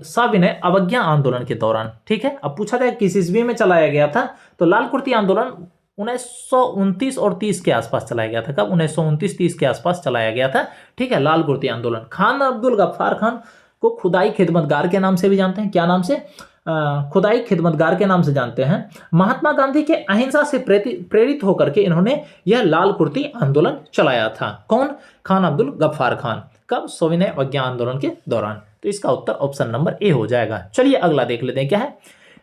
सविनय अवज्ञा आंदोलन के दौरान। ठीक है, अब पूछा जाए किस ईस्वी में चलाया गया था, तो लाल कुर्ती आंदोलन 1929 और 30 के आसपास चलाया गया था। कब, 1929-30 के आसपास चलाया गया था। ठीक है, लाल कुर्ती आंदोलन। खान अब्दुल गफ्फार खान को खुदाई खिदमतगार के नाम से भी जानते हैं, क्या नाम से, खुदाई खिदमतगार के नाम से जानते हैं। महात्मा गांधी के अहिंसा से प्रेरित होकर के इन्होंने यह लाल कुर्ती आंदोलन चलाया था। कौन, खान अब्दुल गफ्फार खान। कब, सविनय अवज्ञा आंदोलन के दौरान। तो इसका उत्तर ऑप्शन नंबर ए हो जाएगा। चलिए अगला देख लेते हैं क्या है,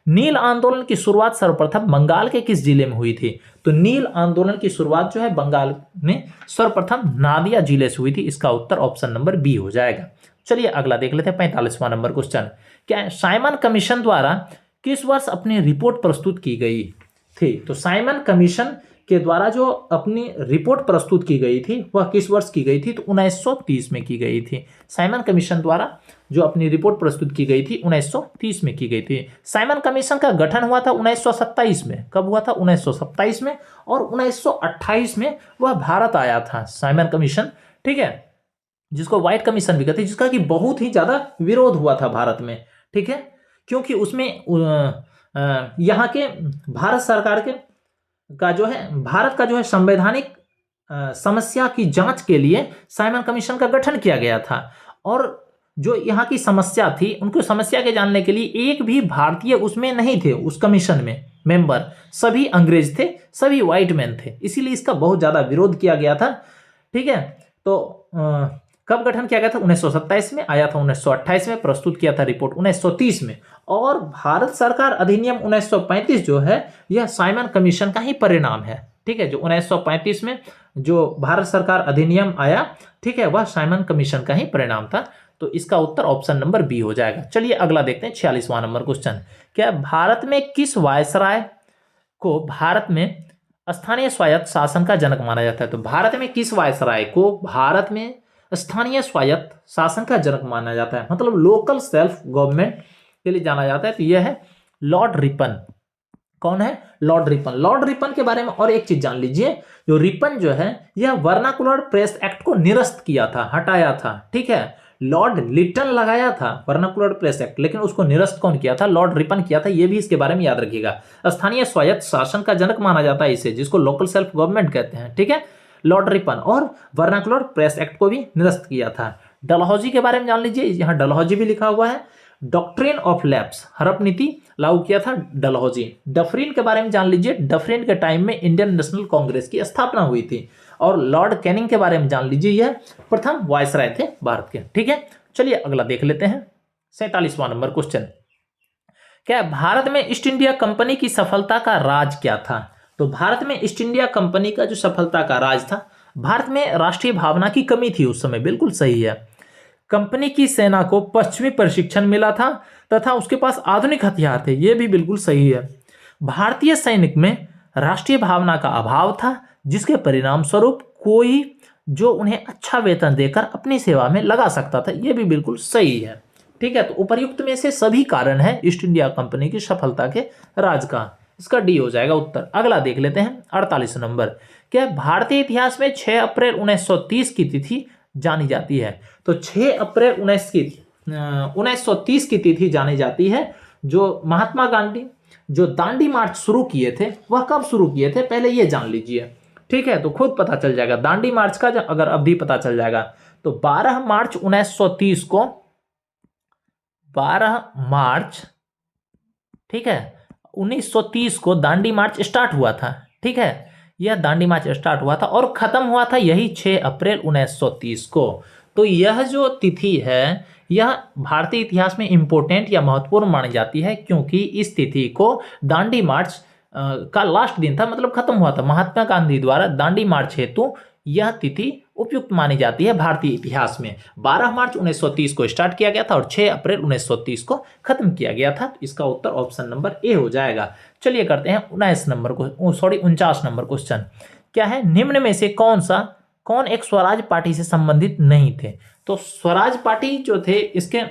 नील आंदोलन की शुरुआत सर्वप्रथम बंगाल के किस जिले में हुई थी। तो नील आंदोलन की शुरुआत जो है बंगाल में सर्वप्रथम नादिया जिले से हुई थी। इसका उत्तर ऑप्शन नंबर बी हो जाएगा। चलिए अगला देख लेते हैं 45वां नंबर क्वेश्चन। क्या है, साइमन कमीशन द्वारा किस वर्ष अपनी रिपोर्ट प्रस्तुत की गई थी। तो साइमन कमीशन के द्वारा जो अपनी रिपोर्ट प्रस्तुत की गई थी वह किस वर्ष की गई थी। तो 1930 में की गई थी। साइमन कमीशन द्वारा जो अपनी रिपोर्ट प्रस्तुत की गई थी 1930 में की गई थी। साइमन कमीशन का गठन हुआ था 1927 में। कब हुआ था, 1927 में। और 1928 में वह भारत आया था साइमन कमीशन। ठीक है, जिसको व्हाइट कमीशन भी कहते हैं, जिसका कि बहुत ही ज्यादा विरोध हुआ था भारत में। ठीक है, क्योंकि उसमें यहाँ के भारत सरकार के का जो है, भारत का जो है संवैधानिक समस्या की जांच के लिए साइमन कमीशन का गठन किया गया था। और जो यहाँ की समस्या थी, उनको समस्या के जानने के लिए एक भी भारतीय उसमें नहीं थे, उस कमीशन में मेंबर सभी अंग्रेज थे, सभी व्हाइट मैन थे, इसीलिए इसका बहुत ज्यादा विरोध किया गया था। ठीक है, तो कब गठन किया गया था? 1927 में, आया था 1928 में, प्रस्तुत किया था रिपोर्ट 1930 में। और भारत सरकार अधिनियम 1935 जो है, यह साइमन कमीशन का ही परिणाम है। ठीक है, जो 1935 में जो भारत सरकार अधिनियम आया, ठीक है, वह साइमन कमीशन का ही परिणाम था। तो इसका उत्तर ऑप्शन नंबर बी हो जाएगा। चलिए अगला देखते हैं, 46वां नंबर क्वेश्चन। क्या भारत में किस वायसराय को भारत में स्थानीय स्वायत्त शासन का जनक माना जाता है? तो भारत में किस वायसराय को भारत में स्थानीय स्वायत्त शासन का जनक माना जाता है, मतलब लोकल सेल्फ गवर्नमेंट के लिए जाना जाता है? तो यह है लॉर्ड रिपन। कौन है? Lord Ripon. लॉर्ड रिपन के बारे में और एक चीज जान लीजिए, जो रिपन जो है, यह वर्नाकुलर प्रेस एक्ट को निरस्त किया था, हटाया था। ठीक है, लॉर्ड लिटन लगाया था वर्नाकुलर प्रेस एक्ट, लेकिन उसको निरस्त कौन किया था? लॉर्ड रिपन किया था। यह भी इसके बारे में याद रखिएगा। स्थानीय स्वायत्त शासन का जनक माना जाता है इसे, जिसको लोकल सेल्फ गवर्नमेंट कहते हैं। ठीक है, लॉर्ड रिपन। और वर्नाकुलर प्रेस एक्ट को भी निरस्त किया था। डलहौजी के बारे में जान लीजिए, यहाँ डलहौजी भी लिखा हुआ है। डॉक्ट्रिन ऑफ लैप्स, हड़प नीति लागू किया था डलहौजी। डफरिन के बारे में जान लीजिए, डफरिन के टाइम में इंडियन नेशनल कांग्रेस की स्थापना हुई थी। और लॉर्ड कैनिंग के बारे में जान लीजिए, यह प्रथम वायसराय थे भारत के। ठीक है, चलिए अगला देख लेते हैं, 47वां नंबर क्वेश्चन। क्या भारत में ईस्ट इंडिया कंपनी की सफलता का राज क्या था? तो भारत में ईस्ट इंडिया कंपनी का जो सफलता का राज था, भारत में राष्ट्रीय भावना की कमी थी उस समय, बिल्कुल सही है। कंपनी की सेना को पश्चिमी प्रशिक्षण मिला था तथा उसके पास आधुनिक हथियार थे, यह भी बिल्कुल सही है। भारतीय सैनिक में राष्ट्रीय भावना का अभाव था, जिसके परिणाम स्वरूप कोई जो उन्हें अच्छा वेतन देकर अपनी सेवा में लगा सकता था, यह भी बिल्कुल सही है। ठीक है, तो उपर्युक्त में से सभी कारण है ईस्ट इंडिया कंपनी की सफलता के राज का। इसका डी हो जाएगा उत्तर। अगला देख लेते हैं, 48 नंबर। क्या भारतीय इतिहास में 6 अप्रैल 1930 की तिथि जानी जाती है? तो 6 अप्रैल 1930 की तिथि जानी जाती है। जो महात्मा गांधी जो दांडी मार्च शुरू किए थे, वह कब शुरू किए थे, पहले ये जान लीजिए। ठीक है, तो खुद पता चल जाएगा दांडी मार्च का, अगर अवधि पता चल जाएगा तो 12 मार्च 1930 को, 12 मार्च, ठीक है, 1930 को दांडी मार्च स्टार्ट हुआ था। ठीक है, यह दांडी मार्च स्टार्ट हुआ था और खत्म हुआ था यही 6 अप्रैल 1930 को। तो यह जो तिथि है, यह भारतीय इतिहास में इंपॉर्टेंट या महत्वपूर्ण मानी जाती है, क्योंकि इस तिथि को दांडी मार्च का लास्ट दिन था, मतलब खत्म हुआ था। महात्मा गांधी द्वारा दांडी मार्च हेतु यह तिथि उपयुक्त मानी जाती है भारतीय इतिहास में। 12 मार्च 1930 को स्टार्ट किया गया था और 6 अप्रैल 1930 को खत्म किया गया था। इसका उत्तर ऑप्शन नंबर ए हो जाएगा। चलिए करते हैं 49 नंबर को, 49 नंबर क्वेश्चन। क्या है? निम्न में से कौन एक स्वराज पार्टी से संबंधित नहीं थे? तो स्वराज पार्टी जो थे, इसके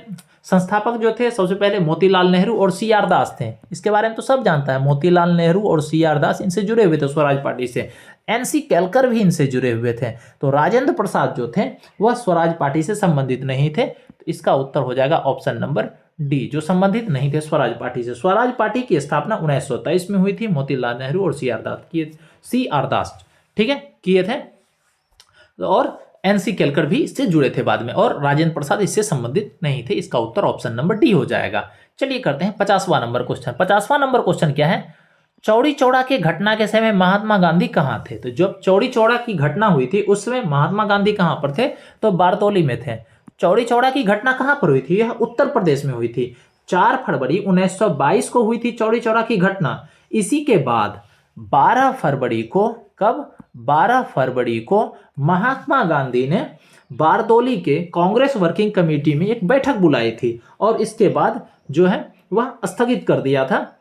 संस्थापक जो थे, सबसे पहले मोतीलाल नेहरू और सी आर दास थे। इसके बारे में तो सब जानता है, मोतीलाल नेहरू और सी आर दास इनसे जुड़े हुए थे स्वराज पार्टी से। एनसी केलकर भी इनसे जुड़े हुए थे। तो राजेंद्र प्रसाद जो थे, वह स्वराज पार्टी से संबंधित नहीं थे। तो इसका उत्तर हो जाएगा ऑप्शन नंबर डी, जो संबंधित नहीं थे स्वराज पार्टी से। स्वराज पार्टी की स्थापना 1923 में हुई थी, मोतीलाल नेहरू और सी आर दास, ठीक है, किए थे। और एनसी केलकर भी इससे जुड़े थे बाद में, और राजेंद्र प्रसाद इससे संबंधित नहीं थे। इसका उत्तर ऑप्शन नंबर डी हो जाएगा। चलिए करते हैं 50वां नंबर क्वेश्चन। 50वां नंबर क्वेश्चन क्या है? चौड़ी चौड़ा की घटना के समय महात्मा गांधी कहाँ थे? तो जब चौड़ी चौड़ा की घटना हुई थी, उस समय महात्मा गांधी कहाँ पर थे? तो बारदौली में थे। चौड़ी चौड़ा की घटना कहाँ पर हुई थी? यह उत्तर प्रदेश में हुई थी। 4 फरवरी 1922 को हुई थी चौड़ी चौड़ा की घटना। इसी के बाद 12 फरवरी को, कब? 12 फरवरी को महात्मा गांधी ने बारदौली के कांग्रेस वर्किंग कमेटी में एक बैठक बुलाई थी, और इसके बाद जो है वह स्थगित कर दिया था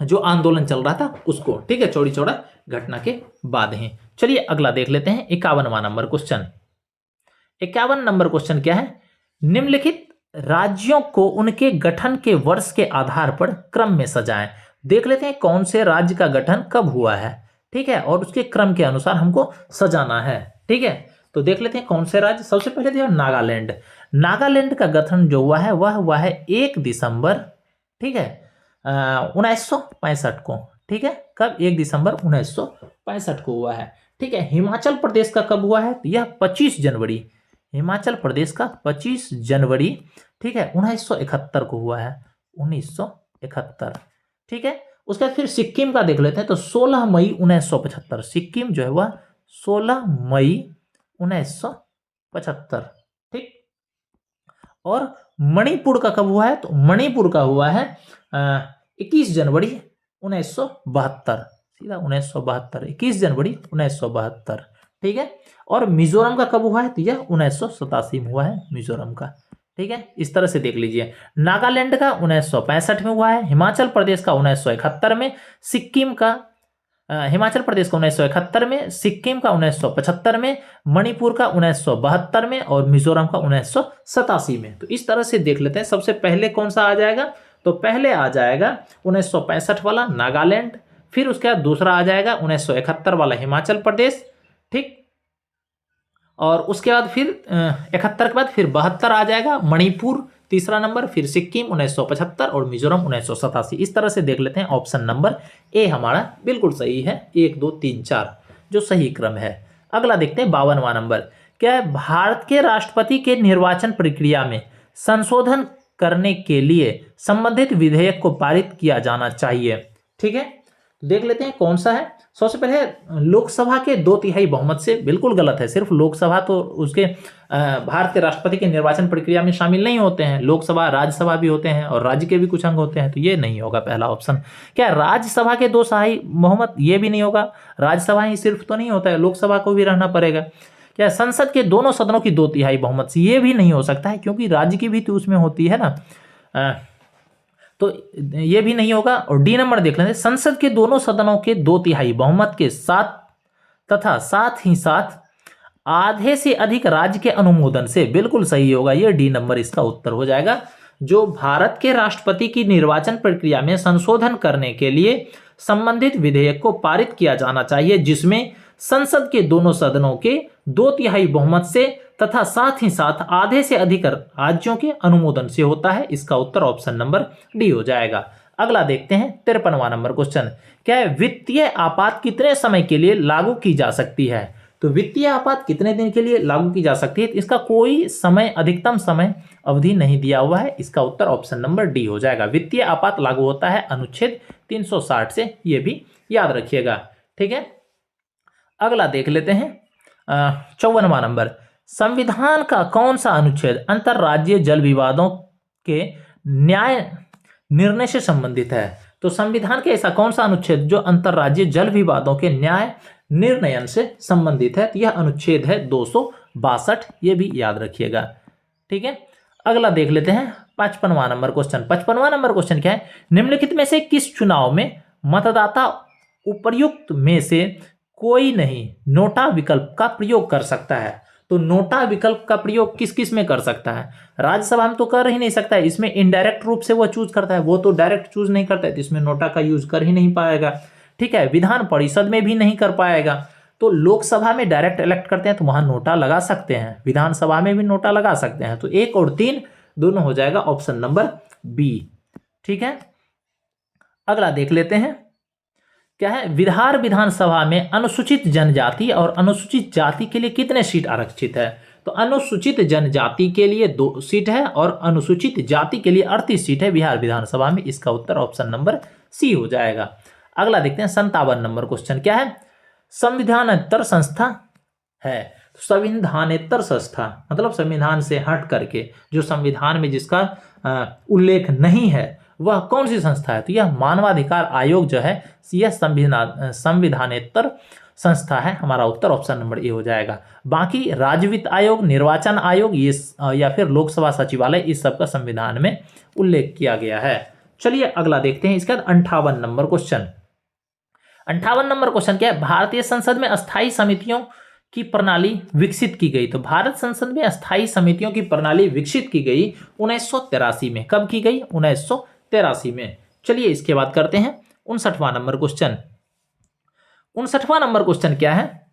जो आंदोलन चल रहा था उसको। ठीक है, चौड़ी चौड़ा घटना के बाद ही। चलिए अगला देख लेते हैं 51वां नंबर क्वेश्चन। 51 नंबर क्वेश्चन क्या है? निम्नलिखित राज्यों को उनके गठन के वर्ष के आधार पर क्रम में सजाएं। देख लेते हैं कौन से राज्य का गठन कब हुआ है, ठीक है, और उसके क्रम के अनुसार हमको सजाना है। ठीक है, तो देख लेते हैं कौन से राज्य। सबसे पहले देखो नागालैंड। नागालैंड का गठन जो हुआ है वह हुआ है 1 दिसंबर, ठीक है, 1965 को। ठीक है, कब? 1 दिसंबर 1965 को हुआ है। ठीक है, हिमाचल प्रदेश का कब हुआ है? तो यह 25 जनवरी, हिमाचल प्रदेश का 25 जनवरी, ठीक है, 1971 को हुआ है, 1971। ठीक है, उसके बाद फिर सिक्किम का देख लेते हैं, तो 16 मई 1975, सिक्किम जो है वह 16 मई 1975। ठीक, और मणिपुर का कब हुआ है? तो मणिपुर का हुआ है 21 जनवरी 1972, सीधा 1972, 21 जनवरी 1972। ठीक है, और मिजोरम का कब हुआ है? तो यह 1987 में हुआ है, मिजोरम का। ठीक है, इस तरह से देख लीजिए। नागालैंड का 1965 में हुआ है, हिमाचल प्रदेश का 1971 में, सिक्किम का हिमाचल प्रदेश का 1971 में, सिक्किम का 1975 में, मणिपुर का 1972 में, और मिजोरम का 1987 में। तो इस तरह से देख लेते हैं। सबसे पहले कौन सा आ जाएगा? तो पहले आ जाएगा 1965 वाला नागालैंड, फिर उसके बाद दूसरा आ जाएगा 1971 वाला हिमाचल प्रदेश। ठीक, और उसके बाद फिर 71 के बाद फिर 72 आ जाएगा मणिपुर तीसरा नंबर, फिर सिक्किम 1975 और मिजोरम 1987। इस तरह से देख लेते हैं। ऑप्शन नंबर ए हमारा बिल्कुल सही है, 1 2 3 4 जो सही क्रम है। अगला देखते हैं 52वां नंबर। क्या है? भारत के राष्ट्रपति के निर्वाचन प्रक्रिया में संशोधन करने के लिए संबंधित विधेयक को पारित किया जाना चाहिए। ठीक है, देख लेते हैं कौन सा है। सबसे पहले लोकसभा के 2/3 बहुमत से, बिल्कुल गलत है। सिर्फ लोकसभा तो उसके भारत के राष्ट्रपति के निर्वाचन प्रक्रिया में शामिल नहीं होते हैं, लोकसभा राज्यसभा भी होते हैं और राज्य के भी कुछ अंग होते हैं, तो ये नहीं होगा पहला ऑप्शन। क्या राज्यसभा के 2/3 बहुमत? ये भी नहीं होगा। राज्यसभा ही सिर्फ तो नहीं होता है, लोकसभा को भी रहना पड़ेगा। क्या संसद के दोनों सदनों की 2/3 बहुमत से? ये भी नहीं हो सकता है, क्योंकि राज्य की भी तो उसमें होती है ना, तो ये भी नहीं होगा। और डी नंबर देख लेते हैं, संसद के दोनों सदनों के 2/3 बहुमत के साथ तथा साथ ही साथ आधे से अधिक राज्य के अनुमोदन से, बिल्कुल सही होगा। ये डी नंबर इसका उत्तर हो जाएगा। जो भारत के राष्ट्रपति की निर्वाचन प्रक्रिया में संशोधन करने के लिए संबंधित विधेयक को पारित किया जाना चाहिए, जिसमें संसद के दोनों सदनों के 2/3 बहुमत से तथा साथ ही साथ आधे से अधिक राज्यों के अनुमोदन से होता है। इसका उत्तर ऑप्शन नंबर डी हो जाएगा। अगला देखते हैं 53वां नंबर क्वेश्चन। क्या है? वित्तीय आपात कितने समय के लिए लागू की जा सकती है? तो वित्तीय आपात कितने दिन के लिए लागू की जा सकती है? इसका कोई समय, अधिकतम समय अवधि नहीं दिया हुआ है। इसका उत्तर ऑप्शन नंबर डी हो जाएगा। वित्तीय आपात लागू होता है अनुच्छेद 360 से, यह भी याद रखिएगा। ठीक है, अगला देख लेते हैं 54वां नंबर। संविधान का कौन सा अनुच्छेद अंतरराज्यीय जल विवादों के न्याय निर्णय से संबंधित है? तो संविधान के ऐसा कौन सा अनुच्छेद जो अंतरराज्यीय जल विवादों के न्याय निर्णयन से संबंधित है? तो यह अनुच्छेद है 262, ये भी याद रखिएगा। ठीक है, अगला देख लेते हैं 55वां नंबर क्वेश्चन। 55वां नंबर क्वेश्चन क्या है? निम्नलिखित में से किस चुनाव में मतदाता उपर्युक्त में से कोई नहीं नोटा विकल्प का प्रयोग कर सकता है? तो नोटा विकल्प का प्रयोग किस किस में कर सकता है? राज्यसभा में तो कर ही नहीं सकता है, इसमें इनडायरेक्ट रूप से वो चूज करता है, वो तो डायरेक्ट चूज नहीं करता है, तो इसमें नोटा का यूज कर ही नहीं पाएगा। ठीक है, विधान परिषद में भी नहीं कर पाएगा। तो लोकसभा में डायरेक्ट इलेक्ट करते हैं तो वहां नोटा लगा सकते हैं, विधानसभा में भी नोटा लगा सकते हैं। तो 1 और 3 दोनों हो जाएगा ऑप्शन नंबर बी। ठीक है, अगला देख लेते हैं क्या है? बिहार विधानसभा में अनुसूचित जनजाति और अनुसूचित जाति के लिए कितने सीट आरक्षित है? तो अनुसूचित जनजाति के लिए 2 सीट है और अनुसूचित जाति के लिए 38 सीट है बिहार विधानसभा में। इसका उत्तर ऑप्शन नंबर सी हो जाएगा। अगला देखते हैं 57 नंबर क्वेश्चन। क्या है? संविधानेतर संस्था है। तो संविधानेतर संस्था मतलब संविधान से हट करके, जो संविधान में जिसका उल्लेख नहीं है, वह कौन सी संस्था है? तो यह मानवाधिकार आयोग जो है, यह संविधानेतर संस्था है। हमारा उत्तर ऑप्शन नंबर ए हो जाएगा। बाकी राज्य वित्त आयोग, निर्वाचन आयोग, ये या फिर लोकसभा सचिवालय, इस सब का संविधान में उल्लेख किया गया है। चलिए अगला देखते हैं। इसके बाद 58 नंबर क्वेश्चन। 58 नंबर क्वेश्चन क्या है? भारतीय संसद में अस्थायी समितियों की प्रणाली विकसित की गई। तो भारत संसद में अस्थायी समितियों की प्रणाली विकसित की गई 1983 में। कब की गई? 1983 में। चलिए इसके बाद करते हैं 59वां नंबर क्वेश्चन। 59वां नंबर क्वेश्चन क्या है?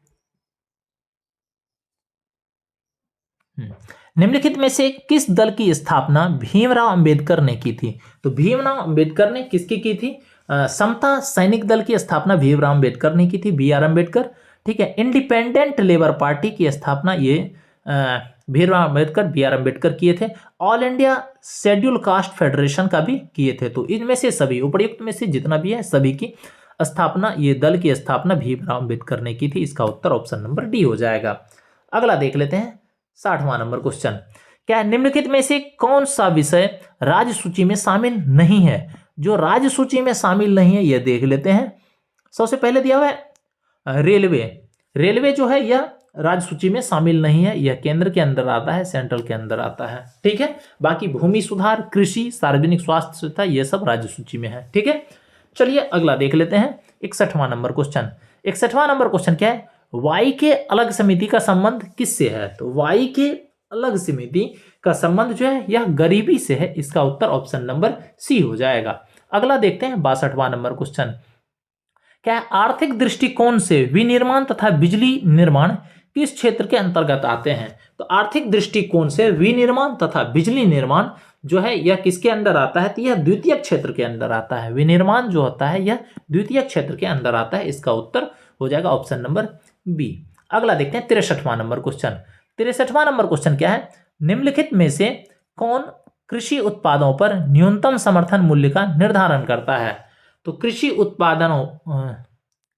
निम्नलिखित में से किस दल की स्थापना भीमराव अंबेडकर ने की थी? तो भीमराव अंबेडकर ने किसकी की थी? समता सैनिक दल की स्थापना भीमराव अम्बेडकर ने की थी, BR अम्बेडकर। ठीक है, इंडिपेंडेंट लेबर पार्टी की स्थापना ये भीमराव अम्बेडकर, BR अम्बेडकर किए थे। All India schedule caste federation का भी किए थे। तो इनमें से सभी, उपर्युक्त में से जितना भी है सभी की स्थापना, ये दल की स्थापना भीमराव अम्बेडकर ने की थी। इसका उत्तर ऑप्शन नंबर डी हो जाएगा। अगला देख लेते हैं 60वां नंबर क्वेश्चन। क्या है, निम्नलिखित में से कौन सा विषय राज्य सूची में शामिल नहीं है? जो राज्य सूची में शामिल नहीं है यह देख लेते हैं। सबसे पहले दिया हुआ है रेलवे। रेलवे जो है यह राज्य सूची में शामिल नहीं है, यह केंद्र के अंदर आता है, सेंट्रल के अंदर आता है। ठीक है, बाकी भूमि सुधार, कृषि, सार्वजनिक स्वास्थ्य सुविधा ये सब राज्य सूची में है। ठीक है, चलिए अगला देख लेते हैं 61वां नंबर क्वेश्चन। 61वां नंबर क्वेश्चन क्या है, वाई के अलग समिति का संबंध किससे है? तो वाई के अलग समिति का संबंध जो है यह गरीबी से है। इसका उत्तर ऑप्शन नंबर सी हो जाएगा। अगला देखते हैं 62वां नंबर क्वेश्चन। क्या है, आर्थिक दृष्टिकोण से विनिर्माण तथा बिजली निर्माण किस क्षेत्र के अंतर्गत आते हैं? तो आर्थिक दृष्टिकोण से विनिर्माण तथा बिजली निर्माण जो है यह किसके अंदर आता है? तो यह द्वितीय क्षेत्र के अंदर आता है। विनिर्माण जो होता है यह द्वितीय क्षेत्र के अंदर आता है। इसका उत्तर हो जाएगा ऑप्शन नंबर बी। अगला देखते हैं 63वां नंबर क्वेश्चन। 63वां नंबर क्वेश्चन क्या है, निम्नलिखित में से कौन कृषि उत्पादों पर न्यूनतम समर्थन मूल्य का निर्धारण करता है? तो कृषि उत्पादनों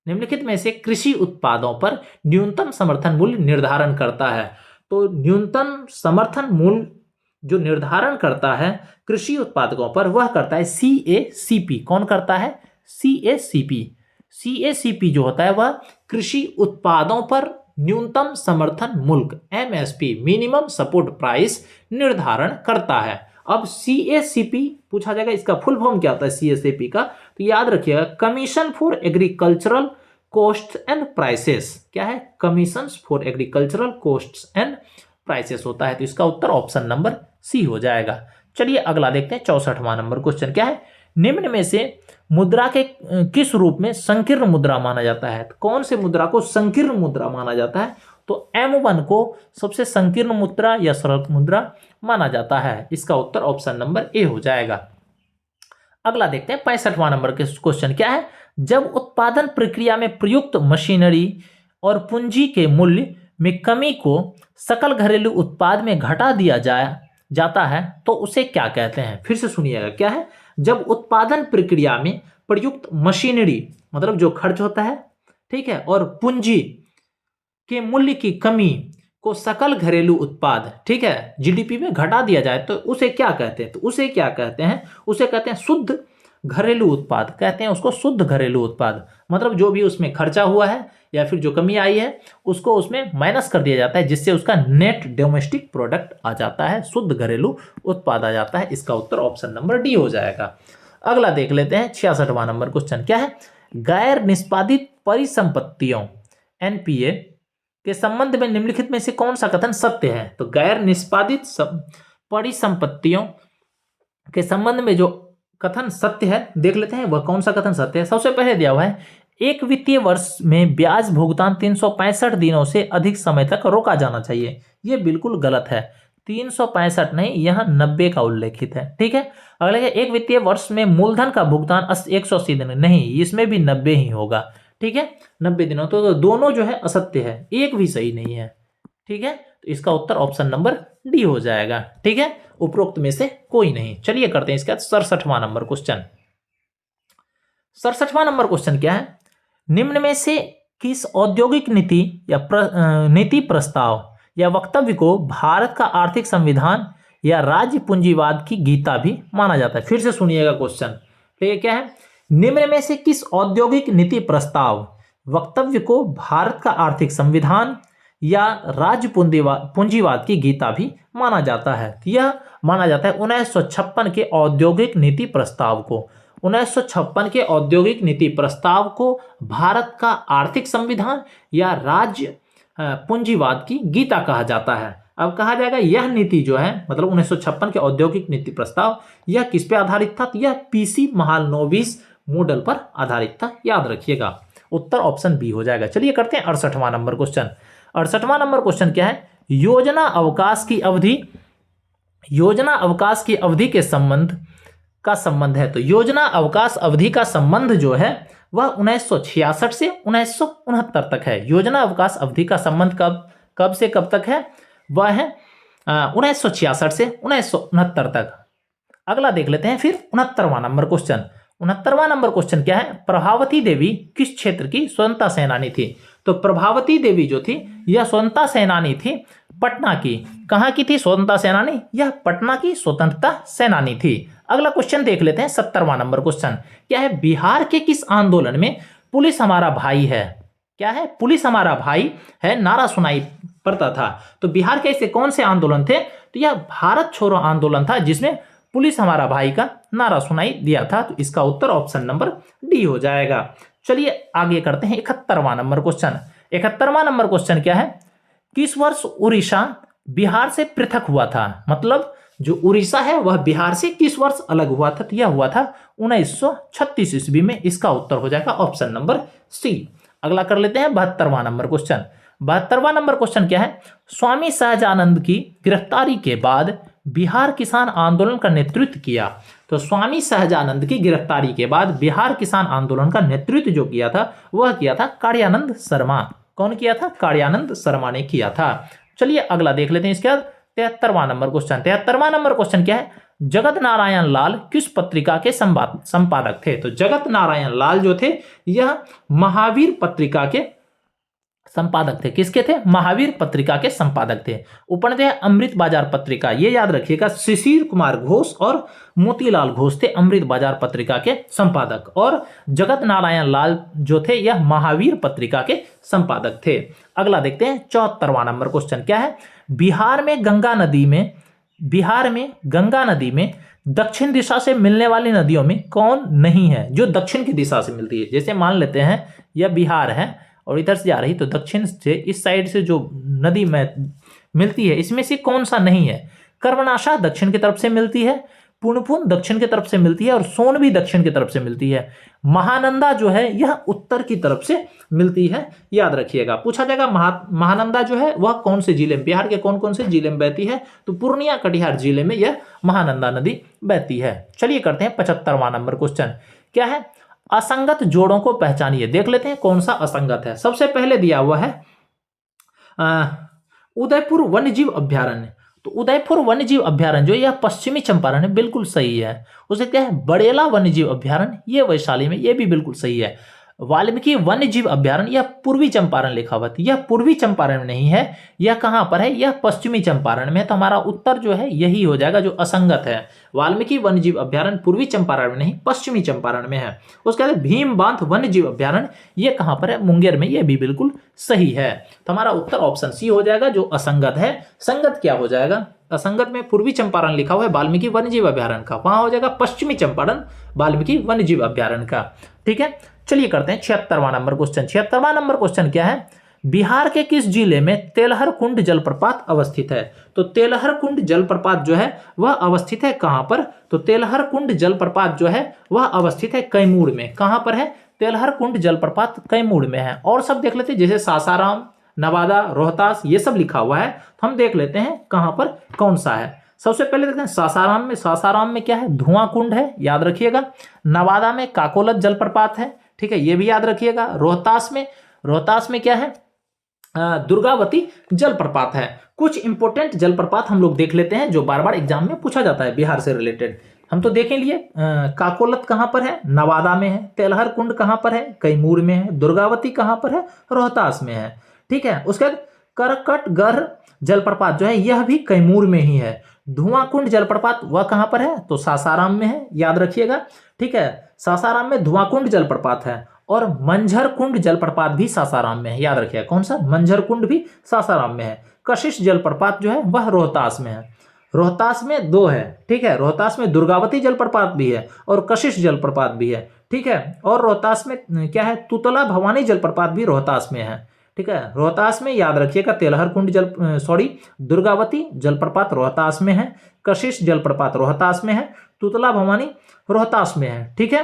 निम्नलिखित में से कृषि उत्पादों पर न्यूनतम समर्थन मूल्य निर्धारण करता है। तो न्यूनतम समर्थन मूल्य जो निर्धारण करता है कृषि उत्पादकों पर वह करता है CACP। कौन करता है? CACP। CACP जो होता है वह कृषि उत्पादों पर न्यूनतम समर्थन मूल्य MSP, मिनिमम सपोर्ट प्राइस, निर्धारण करता है। अब CACP पूछा जाएगा, इसका फुल फॉर्म क्या होता है CACP का? तो याद रखिएगा, commission for agricultural cost and prices. क्या है? Commission for agricultural cost and prices होता है। तो इसका उत्तर ऑप्शन नंबर सी हो जाएगा। चलिए अगला देखते हैं 64वां नंबर क्वेश्चन। क्या है, निम्न में से मुद्रा के किस रूप में संकीर्ण मुद्रा माना जाता है? तो कौन से मुद्रा को संकीर्ण मुद्रा माना जाता है? तो M1 को सबसे संकीर्ण मुद्रा या सरल मुद्रा माना जाता है। इसका उत्तर ऑप्शन नंबर ए हो जाएगा। अगला देखते हैं 65वां नंबर के क्वेश्चन। क्या है, जब उत्पादन प्रक्रिया में प्रयुक्त मशीनरी और पूंजी के मूल्य में कमी को सकल घरेलू उत्पाद में घटा दिया जाता है तो उसे क्या कहते हैं? फिर से सुनिएगा। क्या है, जब उत्पादन प्रक्रिया में प्रयुक्त मशीनरी मतलब जो खर्च होता है, ठीक है, और पूंजी के मूल्य की कमी को सकल घरेलू उत्पाद, ठीक है, GDP में घटा दिया जाए तो उसे क्या कहते हैं? तो उसे क्या कहते हैं? उसे कहते हैं शुद्ध घरेलू उत्पाद। कहते हैं उसको शुद्ध घरेलू उत्पाद। मतलब जो भी उसमें खर्चा हुआ है या फिर जो कमी आई है उसको उसमें माइनस कर दिया जाता है, जिससे उसका नेट डोमेस्टिक प्रोडक्ट आ जाता है, शुद्ध घरेलू उत्पाद आ जाता है। इसका उत्तर ऑप्शन नंबर डी हो जाएगा। अगला देख लेते हैं 66वां नंबर क्वेश्चन। क्या है, गैर निष्पादित परिसंपत्तियों NPA के संबंध में निम्नलिखित में से कौन सा कथन सत्य है? तो गैर निष्पादित परिसंपत्तियों के संबंध में जो कथन सत्य है देख लेते हैं, वह कौन सा कथन सत्य है। सबसे पहले दिया हुआ है, एक वित्तीय वर्ष में ब्याज भुगतान 365 दिनों से अधिक समय तक रोका जाना चाहिए। यह बिल्कुल गलत है। 365 नहीं, यहाँ 90 का उल्लेखित है। ठीक है, अगले एक वित्तीय वर्ष में मूलधन का भुगतान 180 दिन नहीं, इसमें भी 90 ही होगा। ठीक है, 90 दिनों। तो दोनों जो है असत्य है, एक भी सही नहीं है। ठीक है, तो इसका उत्तर ऑप्शन नंबर डी हो जाएगा। ठीक है, उपरोक्त में से कोई नहीं। चलिए करते हैं इसके बाद 67वां नंबर क्वेश्चन। 67वां नंबर क्वेश्चन क्या है, निम्न में से किस औद्योगिक नीति या नीति प्रस्ताव या वक्तव्य को भारत का आर्थिक संविधान या राज्य पूंजीवाद की गीता भी माना जाता है? फिर से सुनिएगा क्वेश्चन। ठीक है, क्या है, निम्न में से किस औद्योगिक नीति प्रस्ताव वक्तव्य को भारत का आर्थिक संविधान या राज्य पूंजीवाद की गीता भी माना जाता है? यह माना जाता है 1956 के औद्योगिक नीति प्रस्ताव को। 1956 के औद्योगिक नीति प्रस्ताव को भारत का आर्थिक संविधान या राज्य पूंजीवाद की गीता कहा जाता है। अब कहा जाएगा यह नीति जो है, मतलब 1956 के औद्योगिक नीति प्रस्ताव, यह किस पे आधारित था? तो यह PC महालनोबिस मॉडल पर आधारित था। याद रखिएगा, उत्तर ऑप्शन बी हो जाएगा। चलिए करते हैं 68वां नंबर क्वेश्चन। 68वां नंबर क्वेश्चन क्या है, योजना अवकाश की अवधि के संबंध का संबंध है। तो योजना अवकाश अवधि का संबंध जो है वह 1966 से 1969 तक है। योजना अवकाश अवधि का संबंध कब से कब तक है? वह है 1966 से 1969 तक। अगला देख लेते हैं फिर 69वां नंबर क्वेश्चन। 69वां नंबर क्वेश्चन क्या है? प्रभावती देवी किस क्षेत्र की स्वतंत्रता सेनानी थी? तो प्रभावती देवी जो थी यह स्वतंत्रता सेनानी थी पटना की। कहाँ की थी स्वतंत्रता सेनानी? यह पटना की स्वतंत्रता सेनानी थी। अगला क्वेश्चन देख लेते हैं 70वां नंबर क्वेश्चन क्या है? बिहार के किस आंदोलन में पुलिस हमारा भाई है? क्या है? पुलिस हमारा भाई है नारा सुनाई पड़ता था। तो बिहार के ऐसे कौन से आंदोलन थे? तो यह भारत छोड़ो आंदोलन था जिसमें पुलिस हमारा भाई का नारा सुनाई दिया था। तो इसका उत्तर ऑप्शन नंबर डी हो जाएगा। चलिए आगे करते हैं 71वां नंबर क्वेश्चन। 71वां नंबर क्वेश्चन क्या है? किस वर्ष उड़ीसा बिहार से पृथक हुआ था? मतलब जो उड़ीसा है वह बिहार से किस वर्ष अलग हुआ था? तो यह हुआ था 1936 ईस्वी में। इसका उत्तर हो जाएगा ऑप्शन नंबर सी। अगला कर लेते हैं 72वां नंबर क्वेश्चन। 72वां नंबर क्वेश्चन क्या है? स्वामी सहजानंद की गिरफ्तारी के बाद बिहार किसान आंदोलन का नेतृत्व किया। तो स्वामी सहजानंद की गिरफ्तारी के बाद बिहार किसान आंदोलन का नेतृत्व जो किया था वह किया था कार्यानंद शर्मा। कौन किया था? कार्यानंद शर्मा ने किया था। चलिए अगला देख लेते हैं इसके बाद 73वां नंबर क्वेश्चन। 73वां नंबर क्वेश्चन क्या है? जगत नारायण लाल किस पत्रिका के संपादक थे? तो जगत नारायण लाल जो थे यह महावीर पत्रिका के संपादक थे। किसके थे? महावीर पत्रिका के संपादक थे। उपन्याय अमृत बाजार पत्रिका, ये याद रखिएगा, शिशिर कुमार घोष और मोतीलाल घोष थे अमृत बाजार पत्रिका के संपादक, और जगत नारायण लाल जो थे यह महावीर पत्रिका के संपादक थे। अगला देखते हैं 74वां नंबर क्वेश्चन क्या है? बिहार में गंगा नदी में दक्षिण दिशा से मिलने वाली नदियों में कौन नहीं है जो दक्षिण की दिशा से मिलती है? जैसे मान लेते हैं यह बिहार है और इधर से जा रही, तो दक्षिण से इस साइड से जो नदी में मिलती है इसमें से कौन सा नहीं है? कर्मनाशा दक्षिण की तरफ से मिलती है, पुनपुन दक्षिण की तरफ से मिलती है और सोन भी दक्षिण की तरफ से मिलती है। महानंदा जो है यह उत्तर की तरफ से मिलती है, याद रखिएगा। पूछा जाएगा महानंदा जो है वह कौन से जिले में, बिहार के कौन कौन से जिले में बहती है? तो पूर्णिया कटिहार जिले में यह महानंदा नदी बहती है। चलिए करते हैं 75वां नंबर क्वेश्चन क्या है? असंगत जोड़ों को पहचानिए। देख लेते हैं कौन सा असंगत है। सबसे पहले दिया हुआ है उदयपुर वन्यजीव अभ्यारण्य। तो उदयपुर वन्यजीव अभ्यारण्य जो यह पश्चिमी चंपारण है, बिल्कुल सही है। उसे क्या है? बड़ेला वन्यजीव अभ्यारण्य, ये वैशाली में, ये भी बिल्कुल सही है। वाल्मीकि वन्यजीव अभ्यारण्य यह पूर्वी चंपारण लिखा हुआ था, यह पूर्वी चंपारण में नहीं है, यह कहां पर है? यह पश्चिमी चंपारण में है। तो हमारा उत्तर जो है यही हो जाएगा जो असंगत है। वाल्मीकि वन्यजीव अभ्यारण्य पूर्वी चंपारण में नहीं, पश्चिमी चंपारण में है। उसके बाद भीम बांध वन्यजीव अभ्यारण्य ये कहां पर है? मुंगेर में, यह भी बिल्कुल सही है। तो हमारा उत्तर ऑप्शन सी हो जाएगा जो असंगत है। संगत क्या हो जाएगा? असंगत में पूर्वी चंपारण लिखा हुआ है वाल्मीकि वन्यजीव अभ्यारण्य का, वहां हो जाएगा पश्चिमी चंपारण वाल्मीकि वन्यजीव अभ्यारण्य का। ठीक है, चलिए करते हैं 76वां नंबर क्वेश्चन। 76वां नंबर क्वेश्चन क्या है? बिहार के किस जिले में तेलहर कुंड जलप्रपात अवस्थित है? तो तेलहर कुंड जलप्रपात जो है वह अवस्थित है कहां पर? तो तेलहर कुंड जलप्रपात जो है वह अवस्थित है कैमूर में। कहां पर है? तेलहर कुंड जलप्रपात कैमूर में है। और सब देख लेते हैं, जैसे सासाराम, नवादा, रोहतास, ये सब लिखा हुआ है। हम देख लेते हैं कहां पर कौन सा है। सबसे पहले देखते हैं सासाराम में। सासाराम में क्या है? धुआं कुंड है, याद रखिएगा। नवादा में काकोलत जलप्रपात है, ठीक है, ये भी याद रखिएगा। रोहतास में क्या है? दुर्गावती जलप्रपात है। कुछ इंपोर्टेंट जलप्रपात हम लोग देख लेते हैं जो बार बार एग्जाम में पूछा जाता है बिहार से रिलेटेड। हम तो देख लिए काकोलत कहां पर है? नवादा में है। तेलहर कुंड कहां पर है? कैमूर में है। दुर्गावती कहां पर है? रोहतास में है। ठीक है, उसके बाद करकटगढ़ जलप्रपात जो है यह भी कैमूर में ही है। धुआं कुंड जलप्रपात वह कहां पर है? तो सासाराम में है, याद रखिएगा। ठीक है, सासाराम में धुआं कुंड जलप्रपात है। और मंझर कुंड जलप्रपात भी सासाराम में है, याद रखिएगा। कौन सा? मंझर कुंड भी सासाराम में है। कशिश जलप्रपात जो है वह रोहतास में है। रोहतास में दो है, ठीक है। रोहतास में दुर्गावती जलप्रपात भी है और कशिश जलप्रपात भी है, ठीक है। और रोहतास में क्या है? तुतला भवानी जलप्रपात भी रोहतास में है, ठीक है। रोहतास में याद रखिएगा तेलहर कुंड दुर्गावती जलप्रपात रोहतास में है। कशिश जलप्रपात रोहतास में है। तुतला भवानी रोहतास में है, ठीक है।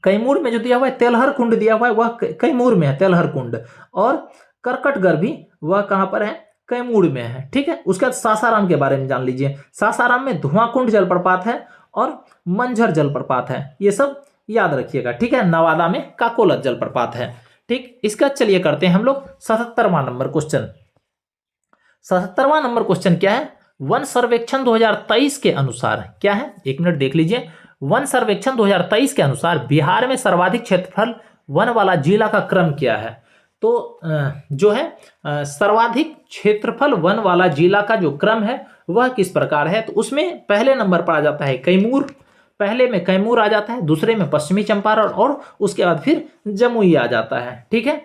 कैमूर में जो दिया हुआ है तेलहर कुंड दिया हुआ है वह कैमूर में है, तेलहर कुंड। और करकटगढ़ भी वह कहां पर है? कैमूर में है, ठीक है। उसके बाद सासाराम के बारे में जान लीजिए। सासाराम में धुआं कुंड जलप्रपात है और मंझर जलप्रपात है, ये सब याद रखिएगा, ठीक है। नवादा में काकोलत जलप्रपात है, ठीक। इसका चलिए करते हैं हम लोग 77वां नंबर क्वेश्चन। 77वां नंबर क्वेश्चन क्या है? वन सर्वेक्षण 2023 के अनुसार क्या है, एक मिनट देख लीजिए। वन सर्वेक्षण 2023 के अनुसार बिहार में सर्वाधिक क्षेत्रफल वन वाला जिला का क्रम क्या है? तो जो है सर्वाधिक क्षेत्रफल वन वाला जिला का जो क्रम है वह किस प्रकार है? तो उसमें पहले नंबर पर आ जाता है कैमूर, पहले में कैमूर आ जाता है, दूसरे में पश्चिमी चंपारण और उसके बाद फिर जमुई आ जाता है, ठीक है।